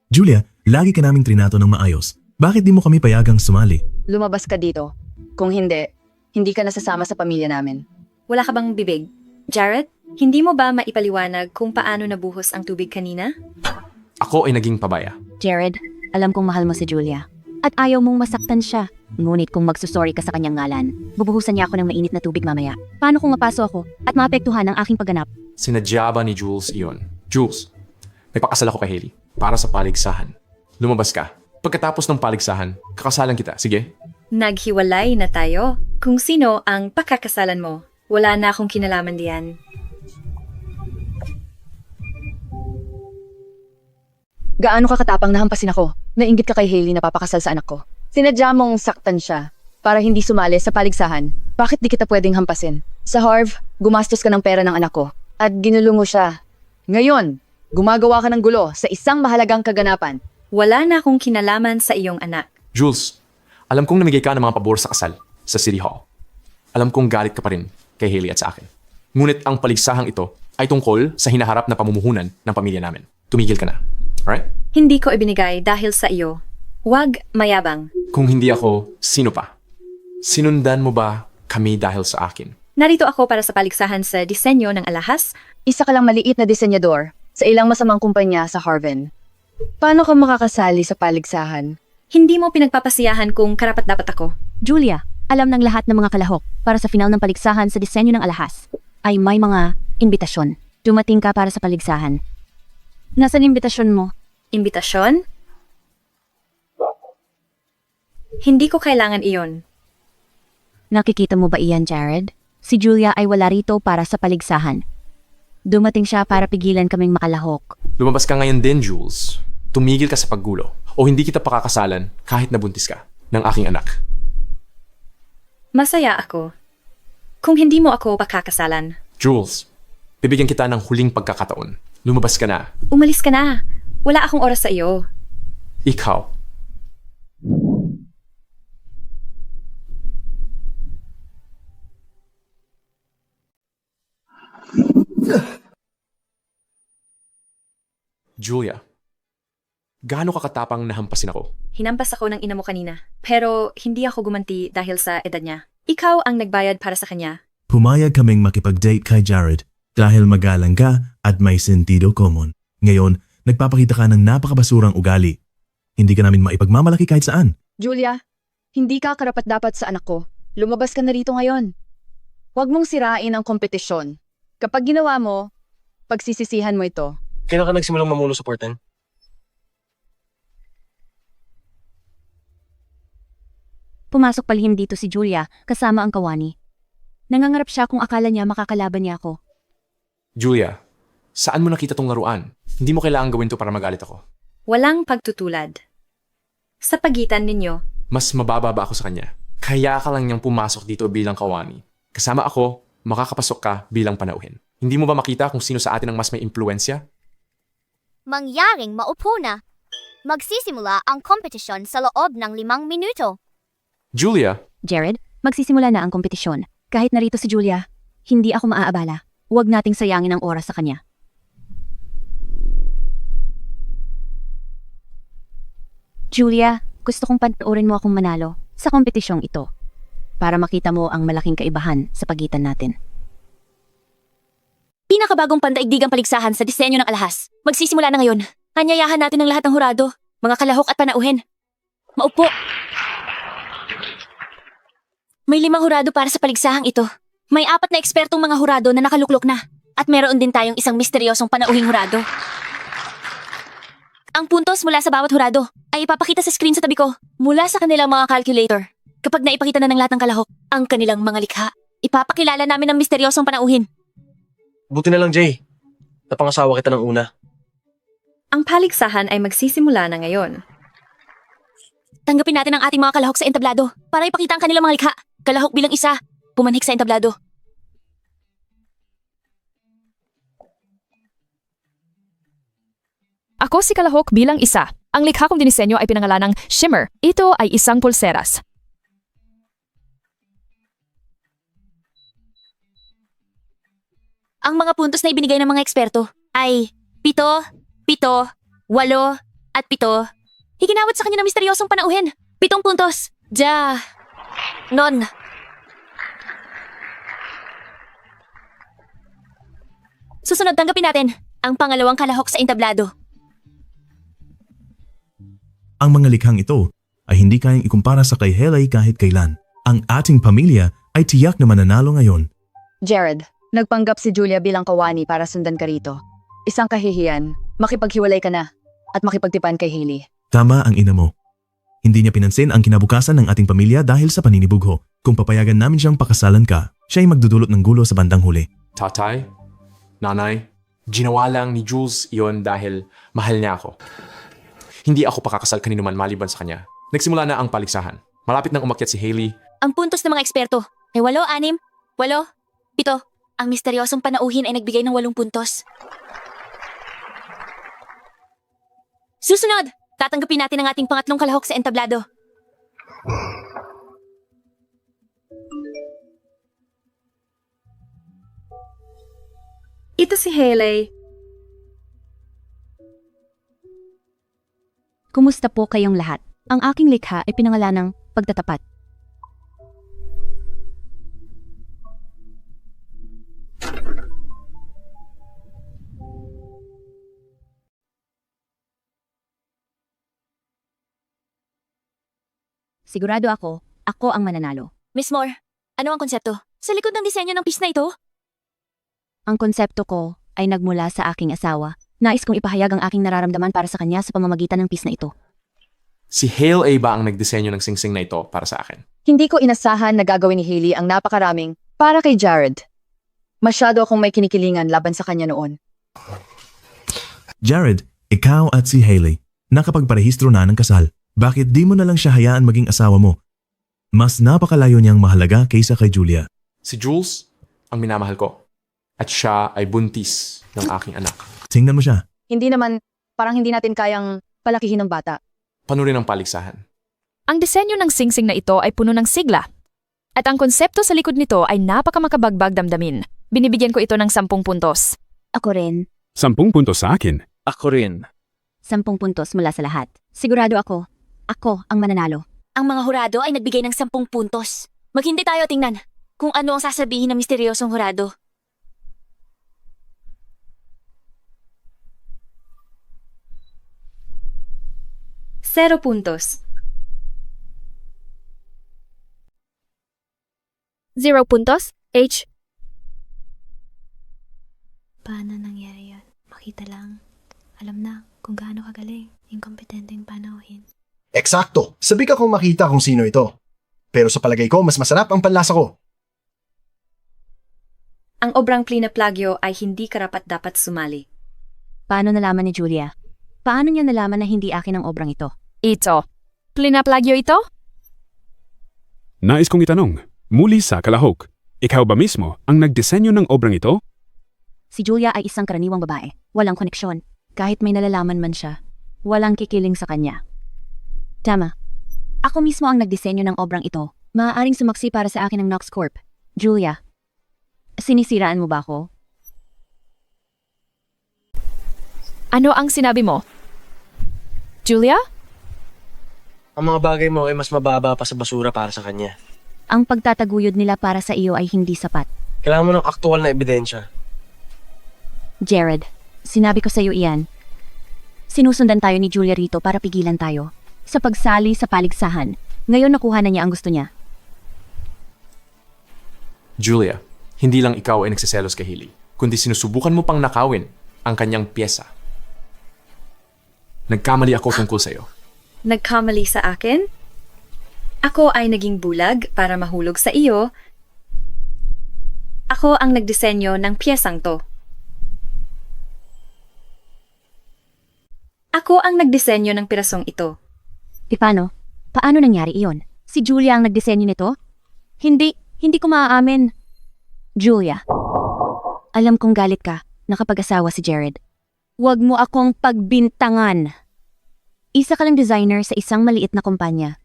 Julia, lagi ka naming trinato ng maayos. Bakit di mo kami payagang sumali? Lumabas ka dito. Kung hindi, hindi ka nasasama sa pamilya namin. Wala ka bang bibig? Jared, hindi mo ba maipaliwanag kung paano nabuhos ang tubig kanina? Ako ay naging pabaya. Jared, alam kong mahal mo si Julia. At ayaw mong masaktan siya. Ngunit kung magsusorry ka sa kanyang ngalan, bubuhusan niya ako ng mainit na tubig mamaya. Paano kung mapaso ako at maapektuhan ang aking pagganap? Sinadya ba ni Jules iyon? Jules, may pakasal ako kay Hailey para sa paligsahan. Lumabas ka. Pagkatapos ng paligsahan, kakasalan kita. Sige? Naghiwalay na tayo. Kung sino ang pakakasalan mo, wala na akong kinalaman diyan. Gaano ka katapang na hampasin ako? Nainggit ka kay Hailey na papakasal sa anak ko. Sinadya mong saktan siya para hindi sumali sa paligsahan. Bakit di kita pwedeng hampasin? Sa Harv, gumastos ka ng pera ng anak ko at ginulong mo siya. Ngayon, gumagawa ka ng gulo sa isang mahalagang kaganapan. Wala na akong kinalaman sa iyong anak. Jules, alam kong namigay ka ng mga pabor sa kasal sa City Hall. Alam kong galit ka pa rin kay Hailey at sa akin. Ngunit ang paligsahang ito ay tungkol sa hinaharap na pamumuhunan ng pamilya namin. Tumigil ka na. Alright? Hindi ko ibinigay dahil sa iyo. Huwag mayabang. Kung hindi ako, sino pa? Sinundan mo ba kami dahil sa akin? Narito ako para sa paligsahan sa disenyo ng alahas. Isa ka lang maliit na disenyador sa ilang masamang kumpanya sa Harvin. Paano ka makakasali sa paligsahan? Hindi mo pinagpapasiyahan kung karapat-dapat ako. Julia, alam ng lahat ng mga kalahok para sa final ng paligsahan sa disenyo ng alahas ay may mga imbitasyon. Dumating ka para sa paligsahan. Nasaan imbitasyon mo? Imbitasyon? Hindi ko kailangan iyon. Nakikita mo ba iyan, Jared? Si Julia ay wala rito para sa paligsahan. Dumating siya para pigilan kaming makalahok. Lumabas ka ngayon din, Jules. Tumigil ka sa paggulo o hindi kita pakakasalan kahit nabuntis ka ng aking anak. Masaya ako. Kung hindi mo ako pakakasalan. Jules, bibigyan kita ng huling pagkakataon. Lumabas ka na. Umalis ka na. Wala akong oras sa iyo. Ikaw. Julia, Gaano kakatapang nahampasin ako? Hinampas ako ng ina mo kanina. Pero hindi ako gumanti dahil sa edad niya. Ikaw ang nagbayad para sa kanya. Pumayag kaming makipag-date kay Jared dahil magalang ka at may sentido common. Ngayon, nagpapakita ka ng napakabasurang ugali. Hindi ka namin maipagmamalaki kahit saan. Julia, hindi ka karapat-dapat sa anak ko. Lumabas ka na rito ngayon. Huwag mong sirain ang kompetisyon. Kapag ginawa mo, pagsisisihan mo ito. Kailan ka nagsimulang mamuno sa Portland? Pumasok palihim dito si Julia kasama ang kawani. Nangangarap siya kung akala niya makakalaban niya ako. Julia, saan mo nakita tong laruan? Hindi mo kailangan gawin to para magalit ako. Walang pagtutulad. Sa pagitan ninyo, Mas mababa ba ako sa kanya? Kaya ka lang niyang pumasok dito bilang kawani. Kasama ako, makakapasok ka bilang panauhin. Hindi mo ba makita kung sino sa atin ang mas may impluensya? Mangyaring maupo na. Magsisimula ang kompetisyon sa loob ng 5 minuto. Julia, Jared, magsisimula na ang kompetisyon. Kahit narito si Julia, hindi ako maaabala. Huwag nating sayangin ang oras sa kanya. Julia, gusto kong panoorin mo akong manalo sa kompetisyong ito para makita mo ang malaking kaibahan sa pagitan natin. Pinakabagong pandaigdigang paligsahan sa disenyo ng alahas. Magsisimula na ngayon. Anyayahan natin ang lahat ng hurado, mga kalahok at panauhin. Maupo. May 5 hurado para sa paligsahang ito. May 4 na ekspertong mga hurado na nakaluklok na. At meron din tayong isang misteryosong panauhing hurado. Ang puntos mula sa bawat hurado ay ipapakita sa screen sa tabi ko mula sa kanilang mga calculator. Kapag naipakita na ng lahat ng kalahok ang kanilang mga likha, ipapakilala namin ang misteryosong panauhin. Buti na lang, Jay. Napangasawa kita ng una. ang paligsahan ay magsisimula na ngayon. Tanggapin natin ang ating mga kalahok sa entablado para ipakita ang kanilang mga likha. Kalahok bilang isa, pumanhik sa entablado. Ako si Kalahok bilang isa. Ang likha kong dinisenyo ay pinangalanang Shimmer. Ito ay isang pulseras. Ang mga puntos na ibinigay ng mga eksperto ay 7, 7, 8, at 7. Higinawat sa kanya ng misteryosong panauhin. 7 puntos. Non. Susunod, tanggapin natin ang pangalawang kalahok sa entablado. Ang mga likhang ito ay hindi kayang ikumpara sa kay Haley kahit kailan. Ang ating pamilya ay tiyak na mananalo ngayon. Jared, nagpanggap si Julia bilang kawani para sundan ka rito. Isang kahihiyan, makipaghiwalay ka na at makipagtipan kay Haley. Tama ang ina mo. Hindi niya pinansin ang kinabukasan ng ating pamilya dahil sa paninibugho. Kung papayagan namin siyang pakasalan ka, siya ay magdudulot ng gulo sa bandang huli. Tatay, nanay, ginawa lang ni Jules iyon dahil mahal niya ako. Hindi ako pakakasal kanino man maliban sa kanya. Nagsimula na ang paligsahan. Malapit nang umakyat si Haley. Ang puntos ng mga eksperto ay 8, 6, 8, 7. Ang misteryosong panauhin ay nagbigay ng 8 puntos. Susunod, tatanggapin natin ang ating pangatlong kalahok sa entablado. Ito si Haley. Kumusta po kayong lahat? Ang aking likha ay pinangalanang pagtatapat. Sigurado ako ang mananalo. Miss Moore, ano ang konsepto? Sa likod ng disenyo ng piece na ito? Ang konsepto ko ay nagmula sa aking asawa. Nais kong ipahayag ang aking nararamdaman para sa kanya sa pamamagitan ng piece na ito. Si Haley ba ang nagdisenyo ng singsing na ito para sa akin? Hindi ko inasahan na gagawin ni Haley ang napakaraming para kay Jared. Masyado akong may kinikilingan laban sa kanya noon. Jared, ikaw at si Haley, nakapagparehistro na ng kasal. Bakit di mo na lang siya hayaan maging asawa mo? Mas napakalayo niyang mahalaga kaysa kay Julia. Si Jules, ang minamahal ko. At siya ay buntis ng aking anak. Tingnan mo siya. Hindi naman, parang hindi natin kayang palakihin ng bata. Panurin ang paligsahan. Ang disenyo ng singsing na ito ay puno ng sigla. At ang konsepto sa likod nito ay napakamakabagbag damdamin. Binibigyan ko ito ng 10 puntos. Ako rin. 10 puntos sa akin. Ako rin. 10 puntos mula sa lahat. Sigurado ako ang mananalo. Ang mga hurado ay nagbigay ng 10 puntos. Maghintay tayo tingnan kung ano ang sasabihin ng misteryosong hurado. Zero puntos. 0 puntos. H. Paano nangyari yun? Makita lang. Alam na kung gaano kagaling yung kompetenteng panauhin. Eksakto! Sabi ka kung makita kung sino ito. Pero sa palagay ko, mas masarap ang panlasa ko. Ang obrang plina-plagyo ay hindi karapat-dapat sumali. Paano nalaman ni Julia? Paano niya nalaman na hindi akin ang obrang ito? Ito. Plinaplagyo ito? Nais kong itanong, muli sa kalahok, ikaw ba mismo ang nagdisenyo ng obrang ito? Si Julia ay isang karaniwang babae. Walang koneksyon. Kahit may nalalaman man siya, walang kikiling sa kanya. Tama. Ako mismo ang nagdisenyo ng obrang ito. Maaaring sumaksi para sa akin ng Nox Corp. Julia, sinisiraan mo ba ako? Ano ang sinabi mo? Julia? Ang mga bagay mo ay mas mababa pa sa basura para sa kanya. Ang pagtataguyod nila para sa iyo ay hindi sapat. Kailangan mo ng aktual na ebidensya. Jared, sinabi ko sa iyo iyan. Sinusundan tayo ni Julia rito para pigilan tayo. Sa pagsali sa paligsahan. Ngayon nakuha na niya ang gusto niya. Julia, hindi lang ikaw ay nagsiselos kay Hailey, kundi sinusubukan mo pang nakawin ang kanyang pyesa. Nagkamali ako tungkol sa iyo. Nagkamali sa akin? Ako ay naging bulag para mahulog sa iyo. Ako ang nagdisenyo ng piyesang to. Ako ang nagdisenyo ng pirasong ito. Paano? Paano nangyari iyon? Si Julia ang nagdisenyo nito? Hindi ko maaamin. Julia, alam kong galit ka na kapag-asawa si Jared. Huwag mo akong pagbintangan. Isa ka lang designer sa isang maliit na kumpanya.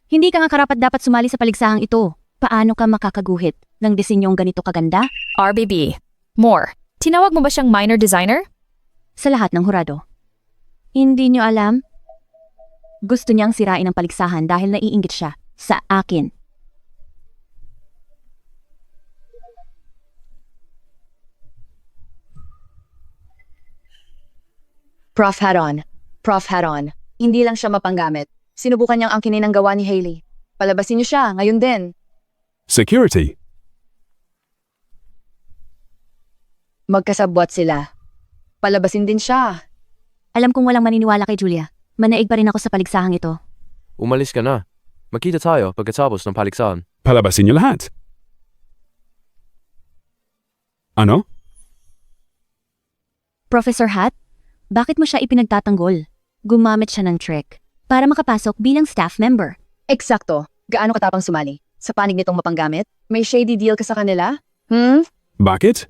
Hindi ka nga karapat-dapat sumali sa paligsahang ito. Paano ka makakaguhit ng disenyong ganito kaganda? RBB. More. Tinawag mo ba siyang minor designer? Sa lahat ng hurado. Hindi nyo alam? Gusto niyang sirain ang paligsahan dahil naiinggit siya sa akin. Prof. Haron. Hindi lang siya mapanggamit. Sinubukan niyang angkinin ang gawa ni Hailey. Palabasin niyo siya, ngayon din. Security. Magkasabwat sila. Palabasin din siya. Alam kong walang maniniwala kay Julia. Manaig pa rin ako sa paligsahang ito. Umalis ka na. Magkita tayo pagkatapos ng paligsahan. Palabasin niyo lahat. Ano? Professor Hat, bakit mo siya ipinagtatanggol? Gumamit siya ng trick para makapasok bilang staff member. Eksakto. Gaano katapang sumali? Sa panig nitong mapanggamit? May shady deal ka sa kanila? Bakit?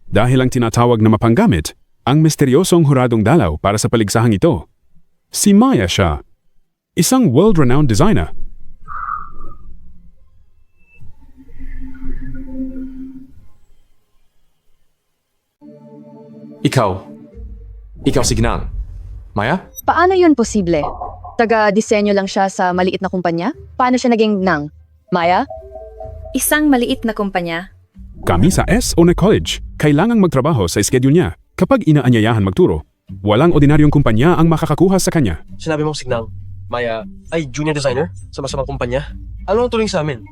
Dahil ang tinatawag na mapanggamit, ang misteryosong huradong dalaw para sa paligsahang ito. Si Maya siya. Isang world-renowned designer. Ikaw si Ginang. Maya? Paano yun posible? Taga-disenyo lang siya sa maliit na kumpanya? Paano siya naging nang? Maya? Isang maliit na kumpanya. Kami sa SO na college, kailangang magtrabaho sa schedule niya. Kapag inaanyayahan magturo, walang ordinaryong kumpanya ang makakakuha sa kanya. Sinabi mong Signang, Maya ay junior designer sa masamang kumpanya? Ano ang turing sa amin?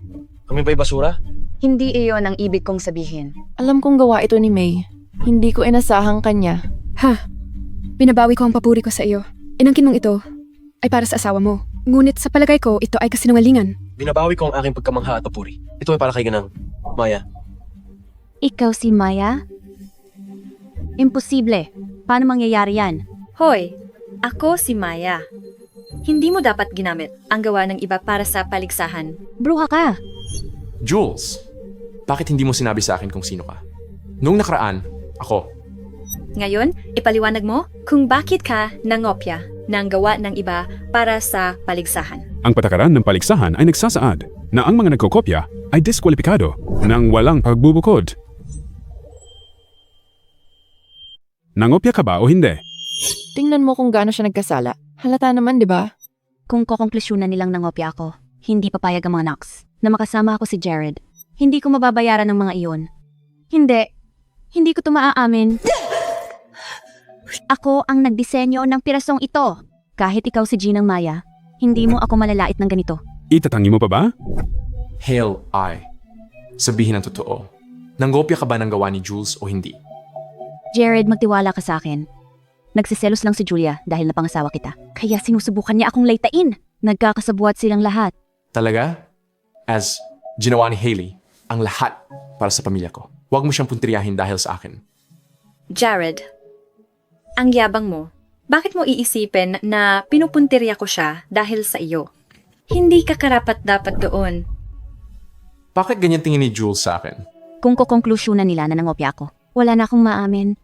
Kami ba'y basura? Hindi iyon ang ibig kong sabihin. Alam kong gawa ito ni May. Hindi ko inasahang kanya. Ha? Binabawi ko ang papuri ko sa iyo. Inangkin mong ito ay para sa asawa mo. Ngunit sa palagay ko, ito ay kasinungalingan. Binabawi ko ang aking pagkamangha at papuri. Ito ay para kay Ginang. Maya. Ikaw si Maya? Imposible. Paano mangyayari yan? Hoy, ako si Maya. Hindi mo dapat ginamit ang gawa ng iba para sa paligsahan. Bruha ka. Jules, bakit hindi mo sinabi sa akin kung sino ka? Noong nakaraan, ako. Ngayon, ipaliwanag mo kung bakit ka nangopya ng gawa ng iba para sa paligsahan. Ang patakaran ng paligsahan ay nagsasaad na ang mga nagkokopya ay diskwalipikado ng walang pagbubukod. Nangopya ka ba o hindi? Tingnan mo kung gaano siya nagkasala. Halata naman, di ba? Kung kokonklusyunan nilang nangopya ako, hindi papayag ang mga Knox na makasama ako si Jared. Hindi ko mababayaran ng mga iyon. Hindi ko ito maaamin. Ako ang nagdisenyo ng pirasong ito. Kahit ikaw si Ginang Maya, hindi mo ako malalait ng ganito. Itatangi mo pa ba? Hale, sabihin ang totoo. Nanggopya ka ba ng gawa ni Jules o hindi? Jared, magtiwala ka sa akin. Nagsiselos lang si Julia dahil napangasawa kita. Kaya sinusubukan niya akong laytain. Nagkakasabuat silang lahat. Talaga? As ginawa ni Hailey, ang lahat para sa pamilya ko. Huwag mo siyang puntiryahin dahil sa akin. Jared, ang yabang mo. Bakit mo iisipin na pinupuntirya ko siya dahil sa iyo? Hindi ka karapat dapat doon. Bakit ganyan tingin ni Jules sa akin? Kung kokonklusyunan nila na nangopya ako, wala na akong maamin.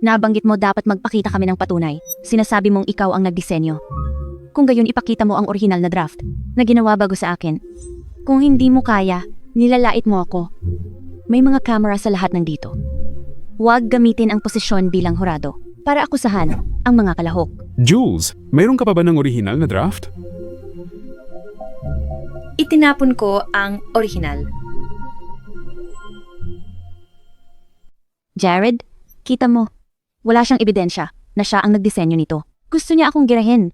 Nabanggit mo dapat magpakita kami ng patunay. Sinasabi mong ikaw ang nagdisenyo. Kung gayon ipakita mo ang orihinal na draft na ginawa bago sa akin. Kung hindi mo kaya, nilalait mo ako. May mga camera sa lahat ng dito. Huwag gamitin ang posisyon bilang hurado para akusahan ang mga kalahok. Jules, mayroon ka pa ba ng orihinal na draft? Itinapon ko ang orihinal. Jared, kita mo. Wala siyang ebidensya na siya ang nagdisenyo nito. Gusto niya akong girahin.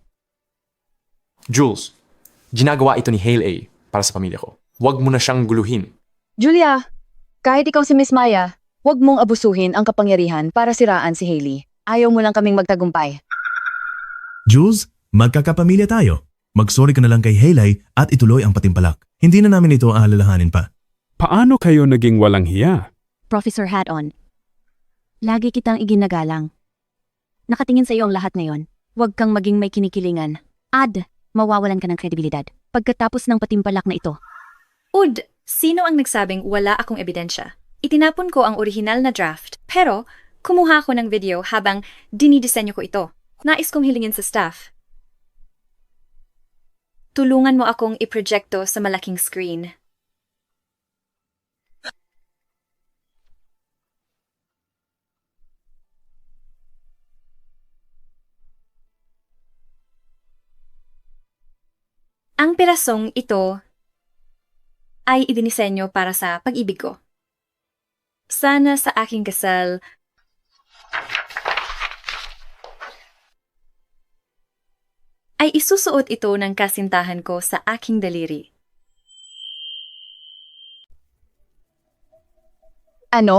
Jules, ginagawa ito ni Hale para sa pamilya ko. Huwag mo na siyang guluhin. Julia, kahit ikaw si Miss Maya, huwag mong abusuhin ang kapangyarihan para siraan si Hailey. Ayaw mo lang kaming magtagumpay. Jules, magkakapamilya tayo. Magsorry ka na lang kay Hailey at ituloy ang patimpalak. Hindi na namin ito aalalahanin pa. Paano kayo naging walang hiya? Professor Hat-on, lagi kitang iginagalang. Nakatingin sa iyo ang lahat ngayon. Huwag kang maging may kinikilingan. Mawawalan ka ng kredibilidad pagkatapos ng patimpalak na ito. Sino ang nagsabing wala akong ebidensya? Itinapon ko ang orihinal na draft, pero kumuha ko ng video habang dinidisenyo ko ito. Nais kong hilingin sa staff. Tulungan mo akong iprojekto sa malaking screen. Ang pirasong ito ay idinisenyo para sa pag-ibig ko. Sana sa aking kasal ay isusuot ito ng kasintahan ko sa aking daliri. Ano?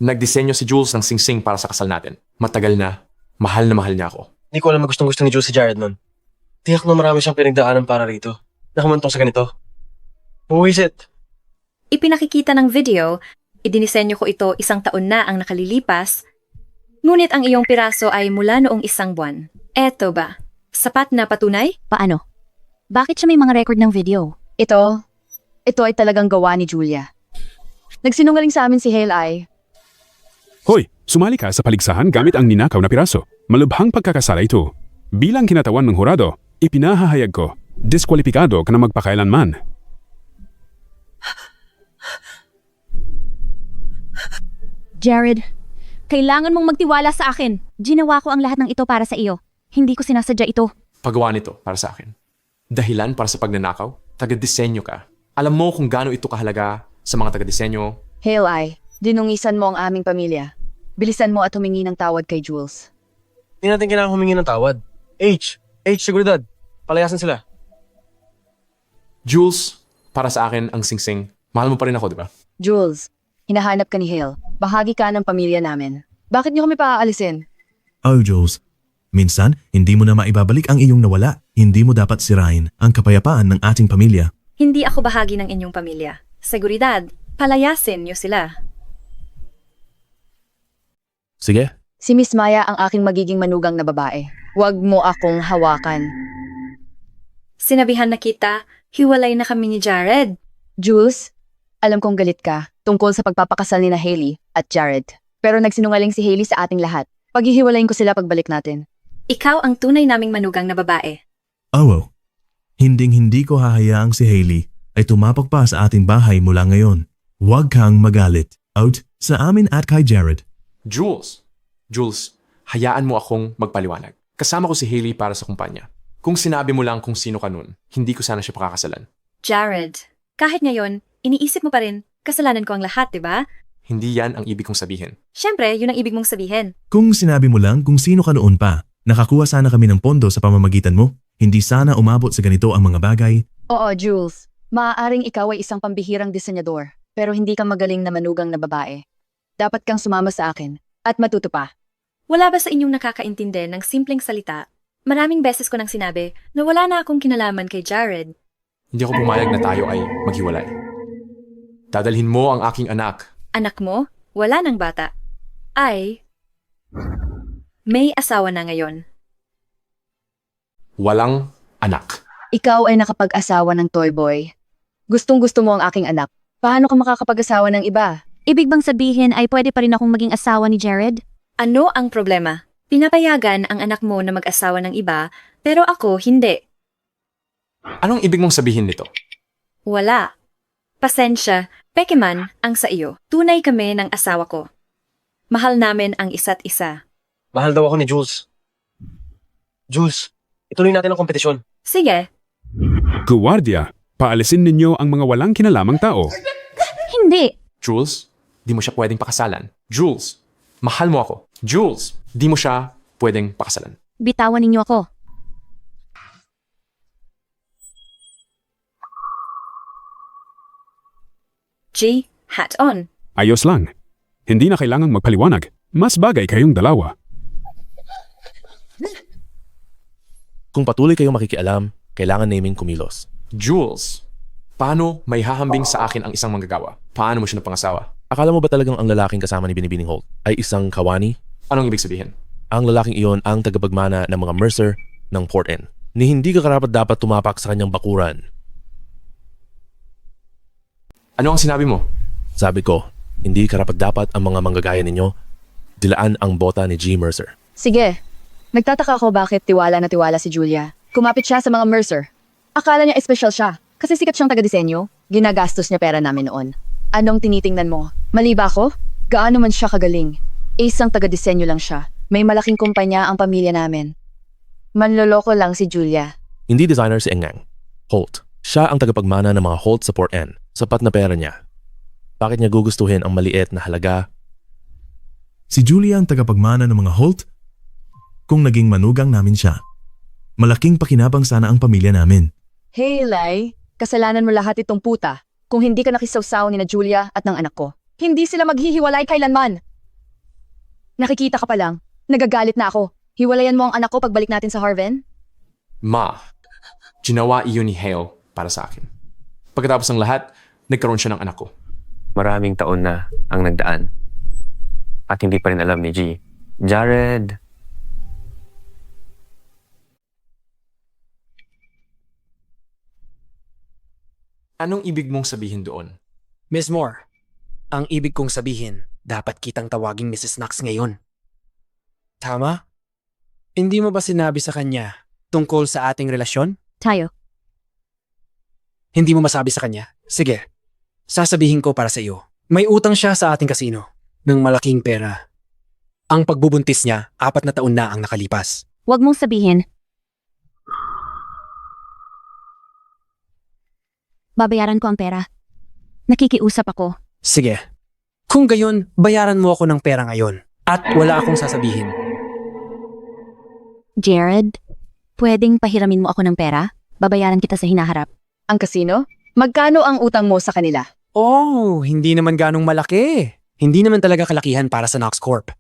Nagdisenyo si Jules ng singsing para sa kasal natin. Matagal na mahal niya ako. Hindi ko alam na gustong-gusto ni Jules si Jared nun. Tiyak na marami siyang pinagdaanan para rito. Nakamantong sa ganito. Buwisit. Ipinakikita ng video, idinisenyo ko ito 1 taon na ang nakalilipas, ngunit ang iyong piraso ay mula noong 1 buwan. Eto ba? Sapat na patunay? Paano? Bakit siya may mga record ng video? Ito ay talagang gawa ni Julia. Nagsinungaling sa amin si Hale. Hoy, sumali ka sa paligsahan gamit ang ninakaw na piraso. Malubhang pagkakasala ito. Bilang kinatawan ng hurado, ipinahahayag ko, diskwalipikado ka na magpakailanman. Jared, kailangan mong magtiwala sa akin. Ginawa ko ang lahat ng ito para sa iyo. Hindi ko sinasadya ito. Paggawa nito para sa akin. Dahilan para sa pagnanakaw, taga-disenyo ka. Alam mo kung gaano ito kahalaga sa mga taga-disenyo. Hale, dinungisan mo ang aming pamilya. Bilisan mo at humingi ng tawad kay Jules. Hindi natin kailangan humingi ng tawad. seguridad. Palayasan sila. Jules, para sa akin ang singsing. Mahal mo pa rin ako, di ba? Jules, hinahanap ka ni Hale. Bahagi ka ng pamilya namin. Bakit niyo kami paaalisin? Oh, Jules. Minsan, hindi mo na maibabalik ang iyong nawala. Hindi mo dapat sirain ang kapayapaan ng ating pamilya. Hindi ako bahagi ng inyong pamilya. Seguridad, palayasin niyo sila. Sige. Si Miss Maya ang aking magiging manugang na babae. Huwag mo akong hawakan. Sinabihan na kita, hiwalay na kami ni Jared. Jules, alam kong galit ka tungkol sa pagpapakasal ni na Hailey at Jared. Pero nagsinungaling si Hailey sa ating lahat. Paghihiwalayin ko sila pagbalik natin. Ikaw ang tunay naming manugang na babae. Oh, hinding-hindi ko hahayaang si Hailey ay tumapak pa sa ating bahay mula ngayon. Huwag kang magalit. Out sa amin at kay Jared. Jules, hayaan mo akong magpaliwanag. Kasama ko si Hailey para sa kumpanya. Kung sinabi mo lang kung sino ka nun, hindi ko sana siya pakakasalan. Jared, kahit ngayon, iniisip mo pa rin, kasalanan ko ang lahat, di ba? Hindi yan ang ibig kong sabihin. Siyempre, yun ang ibig mong sabihin. Kung sinabi mo lang kung sino ka noon pa, nakakuha sana kami ng pondo sa pamamagitan mo, hindi sana umabot sa ganito ang mga bagay. Oo, Jules. Maaaring ikaw ay isang pambihirang disenyador, pero hindi ka magaling na manugang na babae. Dapat kang sumama sa akin, at matuto pa. Wala ba sa inyong nakakaintindi ng simpleng salita? Maraming beses ko nang sinabi na wala na akong kinalaman kay Jared. Hindi ako pumayag na tayo ay maghiwalay. Dadalhin mo ang aking anak. Anak mo, wala ng bata, ay may asawa na ngayon. Walang anak. Ikaw ay nakapag-asawa ng toy boy. Gustong-gusto mo ang aking anak. Paano ka makakapag-asawa ng iba? Ibig bang sabihin ay pwede pa rin akong maging asawa ni Jared? Ano ang problema? Pinapayagan ang anak mo na mag-asawa ng iba, pero ako hindi. Anong ibig mong sabihin nito? Wala. Pasensya, peke man ang sa iyo. Tunay kami ng asawa ko. Mahal namin ang isa't isa. Mahal daw ako ni Jules. Jules, ituloy natin ang kompetisyon. Sige. Guwardiya, paalisin ninyo ang mga walang kinalamang tao. Hindi. Jules, di mo siya pwedeng pakasalan. Jules, mahal mo ako. Jules, di mo siya pwedeng pakasalan. Bitawan ninyo ako. G, hat on. Ayos lang. Hindi na kailangang magpaliwanag. Mas bagay kayong dalawa. Kung patuloy kayong makikialam, kailangan naming kumilos. Jules, paano may hahambing sa akin ang isang manggagawa? Paano mo siya napangasawa? Akala mo ba talagang ang lalaking kasama ni Binibining Holt ay isang kawani? Anong ibig sabihin? Ang lalaking iyon ang tagapagmana ng mga Mercer ng Port End, ni hindi ka karapat-dapat tumapak sa kanyang bakuran. Ano ang sinabi mo? Sabi ko, hindi karapat-dapat ang mga manggagaya ninyo dilaan ang bota ni G. Mercer. Sige. Nagtataka ako bakit tiwala na tiwala si Julia. Kumapit siya sa mga Mercer. Akala niya espesyal siya. Kasi sikat siyang taga-disenyo. Ginagastos niya pera namin noon. Anong tinitingnan mo? Mali ba ako? Gaano man siya kagaling? Isang taga-disenyo lang siya. May malaking kumpanya ang pamilya namin. Manloloko lang si Julia. Hindi designer si Engang. Holt. Siya ang tagapagmana ng mga Holt sa Port End. Sapat na pera niya. Bakit niya gugustuhin ang maliit na halaga? Si Julia ang tagapagmana ng mga Holt kung naging manugang namin siya. Malaking pakinabang sana ang pamilya namin. Hey, Lai. Kasalanan mo lahat itong puta. Kung hindi ka nakisawsaw ni na Julia at ng anak ko. Hindi sila maghihiwalay kailanman. Nakikita ka pa lang. Nagagalit na ako. Hiwalayan mo ang anak ko pagbalik natin sa Harven? Ma, ginawa iyon ni Hale para sa akin. Pagkatapos ng lahat, nagkaroon siya ng anak ko. Maraming taon na ang nagdaan. At hindi pa rin alam ni G. Jared. Anong ibig mong sabihin doon? Miss Moore, ang ibig kong sabihin, dapat kitang tawaging Mrs. Knox ngayon. Tama? Hindi mo ba sinabi sa kanya tungkol sa ating relasyon? Tayo. Hindi mo masabi sa kanya? Sige, sasabihin ko para sa iyo. May utang siya sa ating kasino ng malaking pera. Ang pagbubuntis niya, 4 na taon na ang nakalipas. Huwag mong sabihin. Babayaran ko ang pera. Nakikiusap ako. Sige. Kung gayon, bayaran mo ako ng pera ngayon. At wala akong sasabihin. Jared, pwedeng pahiramin mo ako ng pera? Babayaran kita sa hinaharap. Ang kasino? Magkano ang utang mo sa kanila? Oh, hindi naman ganong malaki. Hindi naman talaga kalakihan para sa Knox Corp.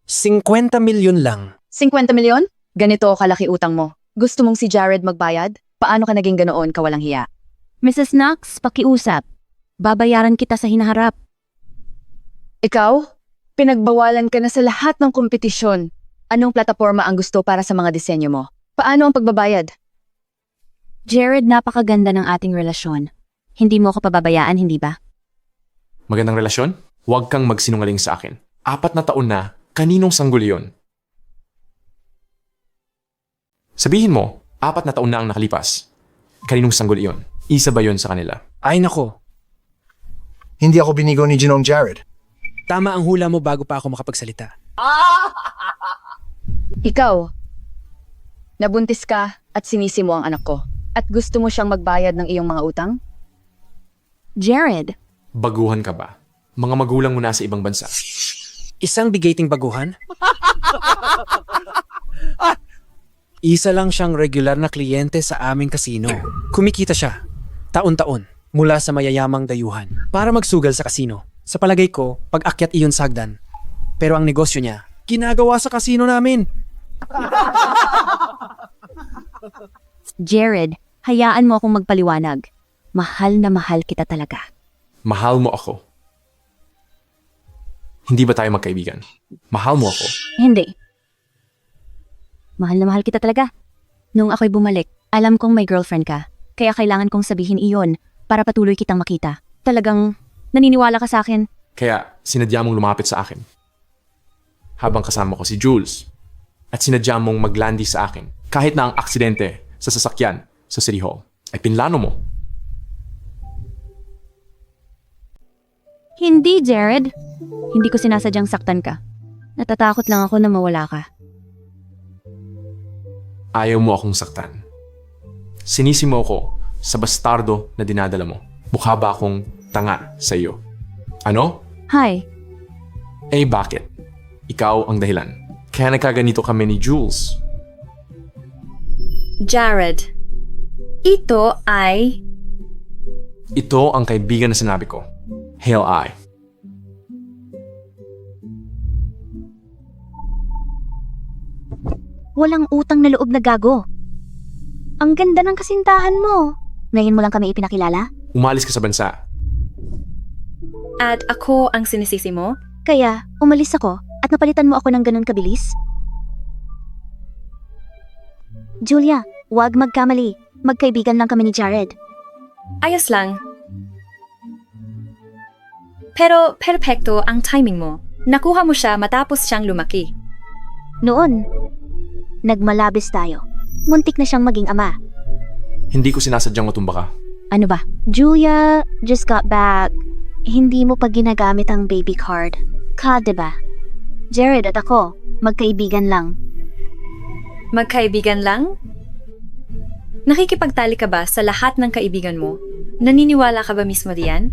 50 milyon lang. 50 milyon? Ganito kalaki utang mo. Gusto mong si Jared magbayad? Paano ka naging ganoon kawalang hiya? Mrs. Knox, pakiusap. Babayaran kita sa hinaharap. Ikaw? Pinagbawalan ka na sa lahat ng kompetisyon. Anong plataforma ang gusto para sa mga disenyo mo? Paano ang pagbabayad? Jared, napakaganda ng ating relasyon. Hindi mo ako pababayaan, hindi ba? Magandang relasyon? Huwag kang magsinungaling sa akin. 4 na taon na, kaninong sanggol yun? Sabihin mo, 4 na taon na ang nakalipas. Kaninong sanggol iyon? Isa ba yun sa kanila? Ay nako. Hindi ako binigo ni Ginong Jared. Tama ang hula mo bago pa ako makapagsalita. Ikaw, nabuntis ka at sinisi mo ang anak ko. At gusto mo siyang magbayad ng iyong mga utang? Jared, Baguhan ka ba? Mga magulang mo nasa ibang bansa. Isang bigating baguhan? Isa lang siyang regular na kliyente sa aming kasino. Kumikita siya, taon-taon, mula sa mayayamang dayuhan para magsugal sa kasino. Sa palagay ko, pag-akyat iyon sagdan. Pero ang negosyo niya, ginagawa sa kasino namin. Jared, hayaan mo akong magpaliwanag. Mahal na mahal kita talaga. Mahal mo ako. Hindi ba tayo magkaibigan? Mahal mo ako. Hindi. Mahal na mahal kita talaga. Nung ako'y bumalik, alam kong may girlfriend ka. Kaya kailangan kong sabihin iyon para patuloy kitang makita. Talagang naniniwala ka sa akin. Kaya sinadya mong lumapit sa akin. Habang kasama ko si Jules. At sinadya mong maglandi sa akin. Kahit na ang aksidente sa sasakyan sa City Hall ay pinlano mo. Hindi, Jared. Hindi ko sinasadyang saktan ka. Natatakot lang ako na mawala ka. Ayaw mo akong saktan. Sinisi mo ako sa bastardo na dinadala mo. Mukha ba akong tanga sa iyo? Ano? Hi. Eh bakit? Ikaw ang dahilan. Kaya nagkaganito kami ni Jules. Jared, ito ay... Ito ang kaibigan na sinabi ko. Hail I. Walang utang na loob na gago. Ang ganda ng kasintahan mo. Ngayon mo lang kami ipinakilala? Umalis ka sa bansa. At ako ang sinisisi mo? Kaya, umalis ako at napalitan mo ako ng ganun kabilis? Julia, huwag magkamali. Magkaibigan lang kami ni Jared. Ayos lang. Pero perpekto ang timing mo. Nakuha mo siya matapos siyang lumaki. Noon, nagmalabis tayo. Muntik na siyang maging ama. Hindi ko sinasadyang matumba ka. Ano ba? Julia just got back. Hindi mo pa ginagamit ang baby card. Ka, diba? Jared at ako, magkaibigan lang. Magkaibigan lang? Nakikipagtali ka ba sa lahat ng kaibigan mo? Naniniwala ka ba mismo diyan?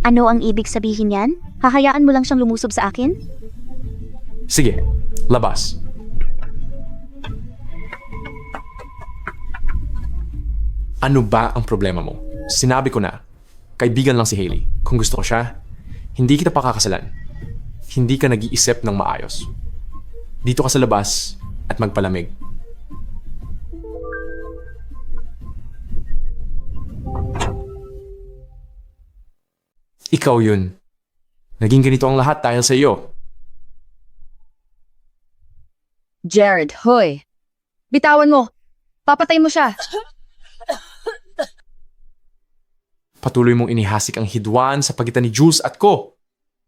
Ano ang ibig sabihin yan? Hahayaan mo lang siyang lumusob sa akin? Sige, labas. Ano ba ang problema mo? Sinabi ko na, kaibigan lang si Hailey. Kung gusto ko siya, hindi kita pakakasalan. Hindi ka nag-iisip ng maayos. Dito ka sa labas at magpalamig. Ikaw yun. Naging ganito ang lahat dahil sa iyo. Jared, hoy. Bitawan mo. Papatay mo siya. Patuloy mong inihasik ang hidwaan sa pagitan ni Jules at ko.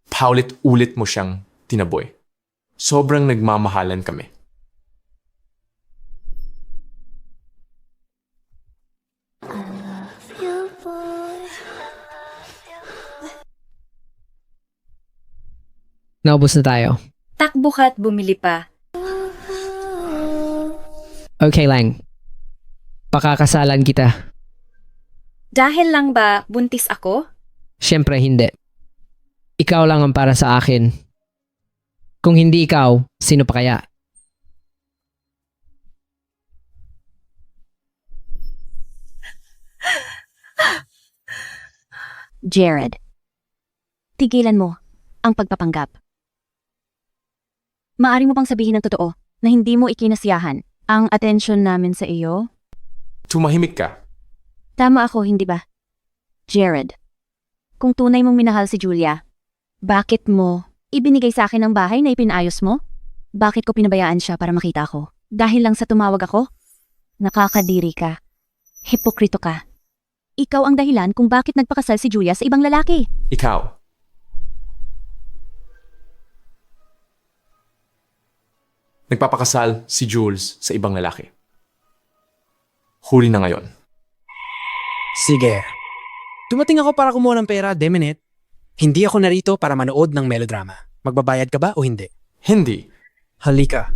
Paulit-ulit mo siyang tinaboy. Sobrang nagmamahalan kami. Naubos na tayo. Takbo ka at bumili pa. Okay lang. Pakakasalan kita. Dahil lang ba buntis ako? Siyempre hindi. Ikaw lang ang para sa akin. Kung hindi ikaw, sino pa kaya? Jared, tigilan mo ang pagpapanggap. Maari mo bang sabihin ng totoo na hindi mo ikinasiyahan ang atensyon namin sa iyo? Tumahimik ka. Tama ako, hindi ba? Jared, kung tunay mong minahal si Julia, bakit mo ibinigay sa akin ang bahay na ipinayos mo? Bakit ko pinabayaan siya para makita ko? Dahil lang sa tumawag ako? Nakakadiri ka. Hipokrito ka. Ikaw ang dahilan kung bakit nagpakasal si Julia sa ibang lalaki. Ikaw. Nagpapakasal si Jules sa ibang lalaki. Huli na ngayon. Sige. Dumating ako para kumuha ng pera, Deminit. Hindi ako narito para manood ng melodrama. Magbabayad ka ba o hindi? Hindi. Halika.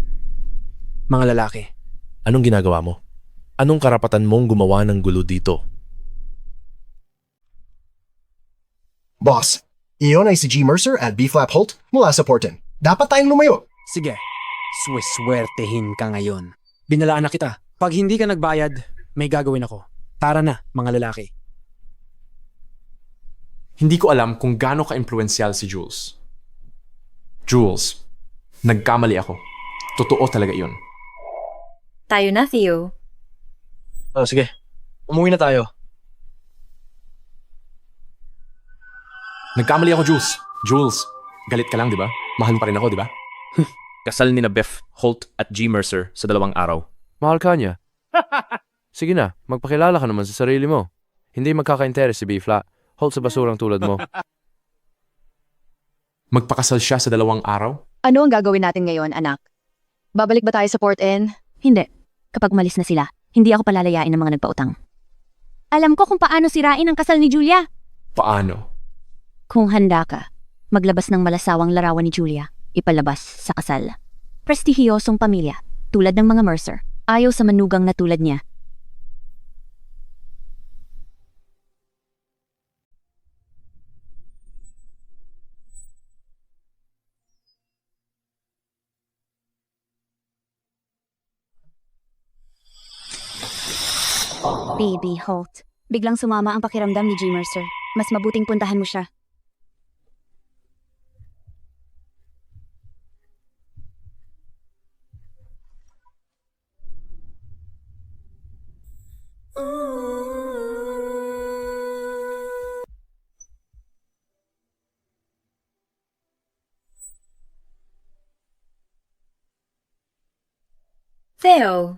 Mga lalaki. Anong ginagawa mo? Anong karapatan mong gumawa ng gulo dito? Boss, iyon ay si G. Mercer at B-Flap Holt mula sa Porton. Dapat tayong lumayo. Sige, swiswertehin ka ngayon. Binalaan na kita. Pag hindi ka nagbayad, may gagawin ako. Tara na, mga lalaki. Hindi ko alam kung gaano ka-impluensyal si Jules. Jules, nagkamali ako. Totoo talaga iyon. Tayo na, Theo. Oh, sige. Umuwi na tayo. Nagkamali ako, Jules. Jules, galit ka lang, di ba? Mahal mo pa rin ako, di ba? Kasal ni na Beth Holt at G. Mercer sa 2 araw. Mahal ka niya. Sige na, magpakilala ka naman sa sarili mo. Hindi magkaka-interes si B-Flat. Holt sa basurang tulad mo. Magpakasal siya sa 2 araw? Ano ang gagawin natin ngayon, anak? Babalik ba tayo sa Port Inn? Hindi. Kapag umalis na sila, hindi ako palalayain ng mga nagpautang. Alam ko kung paano sirain ang kasal ni Julia. Paano? Kung handa ka, maglabas ng malasawang larawan ni Julia, ipalabas sa kasal. Prestihiyosong pamilya, tulad ng mga Mercer, ayaw sa manugang na tulad niya. Baby Holt, biglang sumama ang pakiramdam ni G. Mercer. Mas mabuting puntahan mo siya. Theo.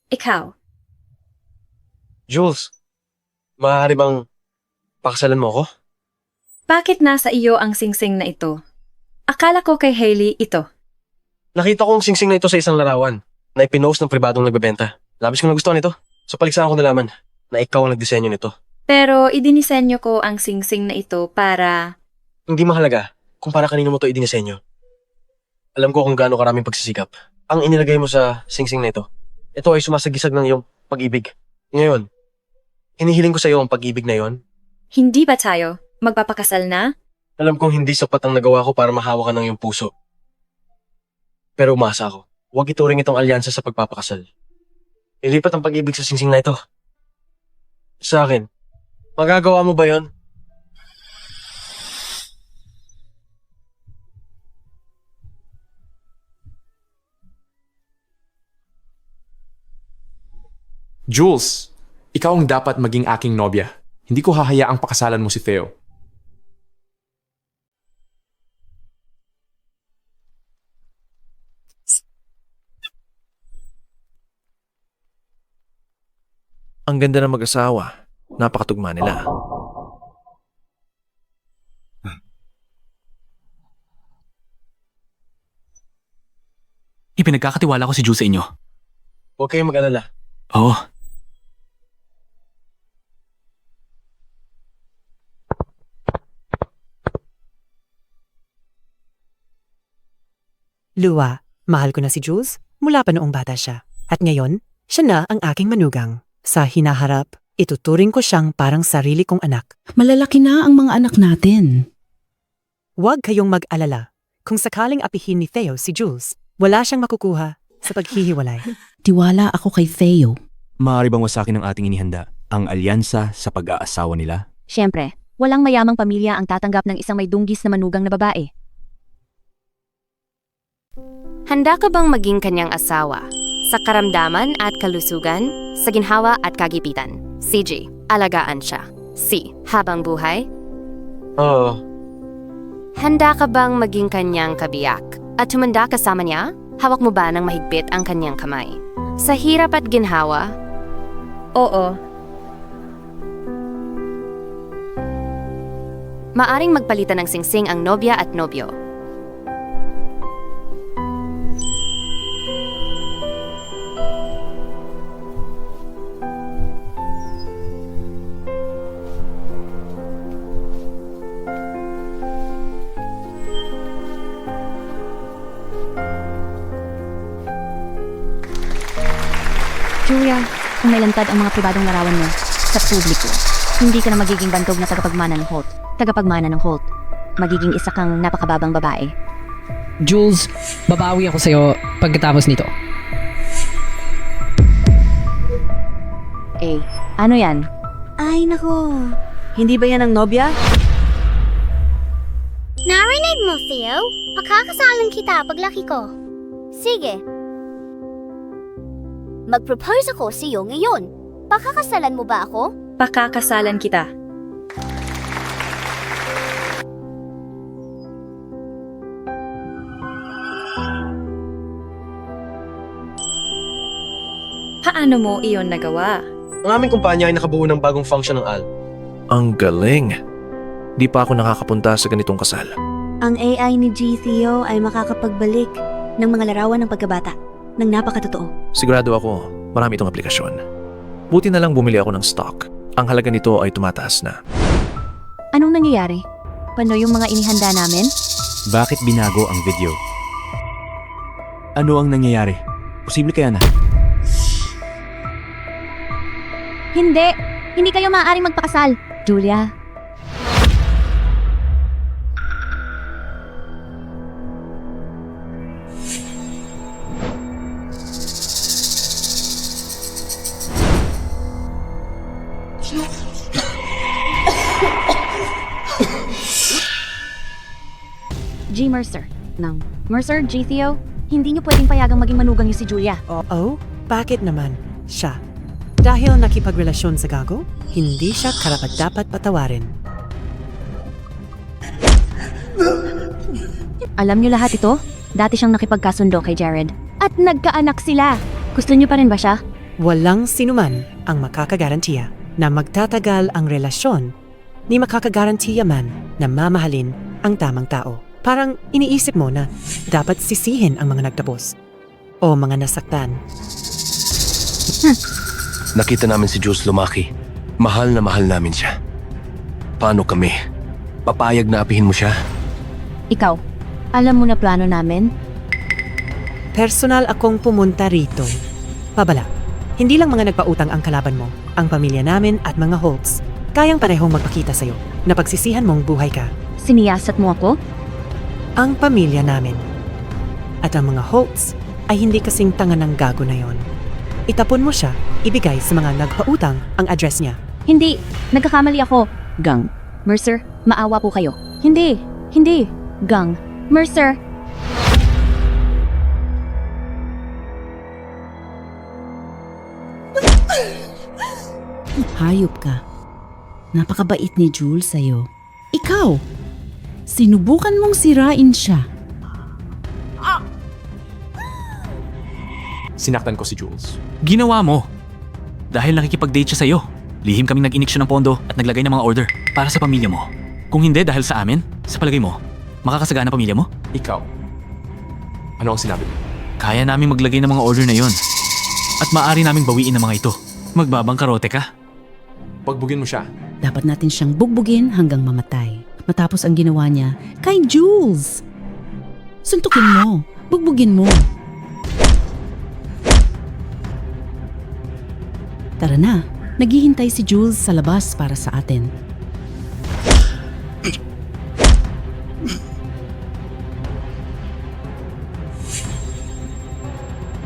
Ikaw. Jules, maaari bang pakasalan mo ako? Bakit nasa iyo ang singsing na ito? Akala ko kay Hailey ito. Nakita ko ang singsing na ito sa isang larawan na ipinost ng pribadong nagbebenta. Labis ko nagustuhan ito. Sa paligsahan ko nalaman na ikaw ang nagdisenyo nito. Pero idinisenyo ko ang singsing na ito para... Hindi mahalaga kung para kanino mo ito idinisenyo. Alam ko kung gaano karaming pagsisikap ang inilagay mo sa singsing na ito. Ito ay sumasagisag ng iyong pag-ibig. Ngayon, hinihiling ko sa iyo ang pag-ibig na yon. Hindi ba tayo magpapakasal na? Alam kong hindi sapat ang nagawa ko para mahawa ka ng iyong puso. Pero umasa ako. Huwag ituring itong alyansa sa pagpapakasal. Ilipat ang pag-ibig sa singsing na ito. Sa akin, magagawa mo ba yon? Jules, ikaw ang dapat maging aking nobya. Hindi ko hahayaang pakasalan mo si Theo. Ang ganda ng mag-asawa. Napakatugma nila. Ipinagkakatiwala ko si Jules sa inyo. Huwag kayong mag-alala. Oo. Lua, mahal ko na si Jules mula pa noong bata siya. At ngayon, siya na ang aking manugang. Sa hinaharap, ituturing ko siyang parang sarili kong anak. Malalaki na ang mga anak natin. Huwag kayong mag-alala. Kung sakaling apihin ni Theo si Jules, wala siyang makukuha sa paghihiwalay. Tiwala ako kay Theo. Maaari bang wasakin ng ating inihanda ang alyansa sa pag-aasawa nila? Siyempre, walang mayamang pamilya ang tatanggap ng isang may dunggis na manugang na babae. Handa ka bang maging kanyang asawa? Sa karamdaman at kalusugan, sa ginhawa at kagipitan. CJ, alagaan siya. C, habang buhay. Oo. Handa ka bang maging kanyang kabiyak? At tumanda kasama niya? Hawak mo ba ng mahigpit ang kanyang kamay? Sa hirap at ginhawa? Oo. Maaring magpalitan ng singsing ang nobya at nobyo. ilantad ang mga pribadong larawan mo sa publiko. Hindi ka na magiging bantog na tagapagmana ng Holt. Tagapagmana ng Holt. Magiging isa kang napakababang babae. Jules, babawi ako sa'yo pagkatapos nito. Ano yan? Ay, nako. Hindi ba yan ang nobya? Narinig mo, Theo? Pakakasalan kita paglaki ko. Sige. Mag-propose ako sa iyo ngayon. Pakakasalan mo ba ako? Pakakasalan kita. Paano mo iyon nagawa? Ang aming kumpanya ay nakabuo ng bagong function ng AL. Ang galing. Di pa ako nakakapunta sa ganitong kasal. Ang AI ni G. Theo ay makakapagbalik ng mga larawan ng pagkabata ng napakatotoo. Sigurado ako, marami itong aplikasyon. Buti na lang bumili ako ng stock. Ang halaga nito ay tumataas na. Anong nangyayari? Paano yung mga inihanda namin? Bakit binago ang video? Ano ang nangyayari? Posible kaya na? Hindi! Hindi kayo maaaring magpakasal. Julia. G. Mercer. Mercer, G. Theo, hindi niyo pwedeng payagang maging manugang niyo si Julia. Oo? Bakit naman? Siya. Dahil nakipagrelasyon sa gago, hindi siya karapat-dapat patawarin. Alam niyo lahat ito? Dati siyang nakipagkasundo kay Jared. At nagkaanak sila. Gusto niyo pa rin ba siya? Walang sinuman ang makakagarantiya na magtatagal ang relasyon ni makakagarantiya man na mamahalin ang tamang tao. Parang iniisip mo na dapat sisihin ang mga nagtapos o mga nasaktan. Nakita namin si Jules lumaki. Mahal na mahal namin siya. Paano kami? Papayag na apihin mo siya? Ikaw, alam mo na plano namin? Personal akong pumunta rito. Pabala, hindi lang mga nagpautang ang kalaban mo, ang pamilya namin at mga Holtz. Kayang parehong magpakita sa'yo na pagsisihan mong buhay ka. Siniyasat mo ako? Ang pamilya namin. At ang mga Holtz ay hindi kasing tanga ng gago na yon. Itapon mo siya, ibigay sa mga nagpautang ang address niya. Hindi, nagkakamali ako. Gang. Mercer, maawa po kayo. Hindi. Gang. Mercer. Hayop ka. Napakabait ni Jules sa'yo. Ikaw, sinubukan mong sirain siya. Sinaktan ko si Jules. Ginawa mo. Dahil nakikipag-date siya sa'yo. Lihim kaming nag-inik siya ng pondo at naglagay ng mga order para sa pamilya mo. Kung hindi dahil sa amin, sa palagay mo, makakasagana pamilya mo? Ikaw. Ano ang sinabi mo? Kaya naming maglagay ng mga order na yon. At maaari naming bawiin ang mga ito. Magbabangkarote ka. Pagbugin mo siya. Dapat natin siyang bugbugin hanggang mamatay. Matapos ang ginawa niya kay Jules. Suntukin mo. Bugbugin mo. Tara na. Naghihintay si Jules sa labas para sa atin.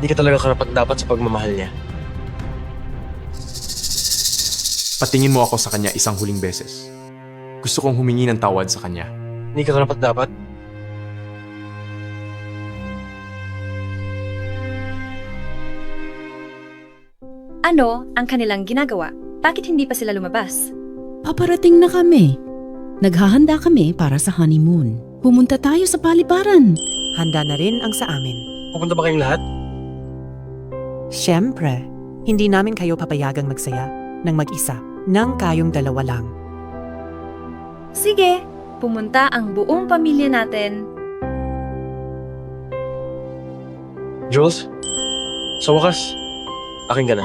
Hindi ka talaga karapat-dapat sa pagmamahal niya. Patingin mo ako sa kanya isang huling beses. Gusto kong humingi ng tawad sa kanya. Hindi ka karapat-dapat. Ano ang kanilang ginagawa? Bakit hindi pa sila lumabas? Paparating na kami. Naghahanda kami para sa honeymoon. Pumunta tayo sa paliparan. Handa na rin ang sa amin. Pupunta ba kayong lahat? Siyempre, hindi namin kayo papayagang magsaya ng mag-isa, nang kayong dalawa lang. Sige, pumunta ang buong pamilya natin. Jules, sa wakas, akin ka na.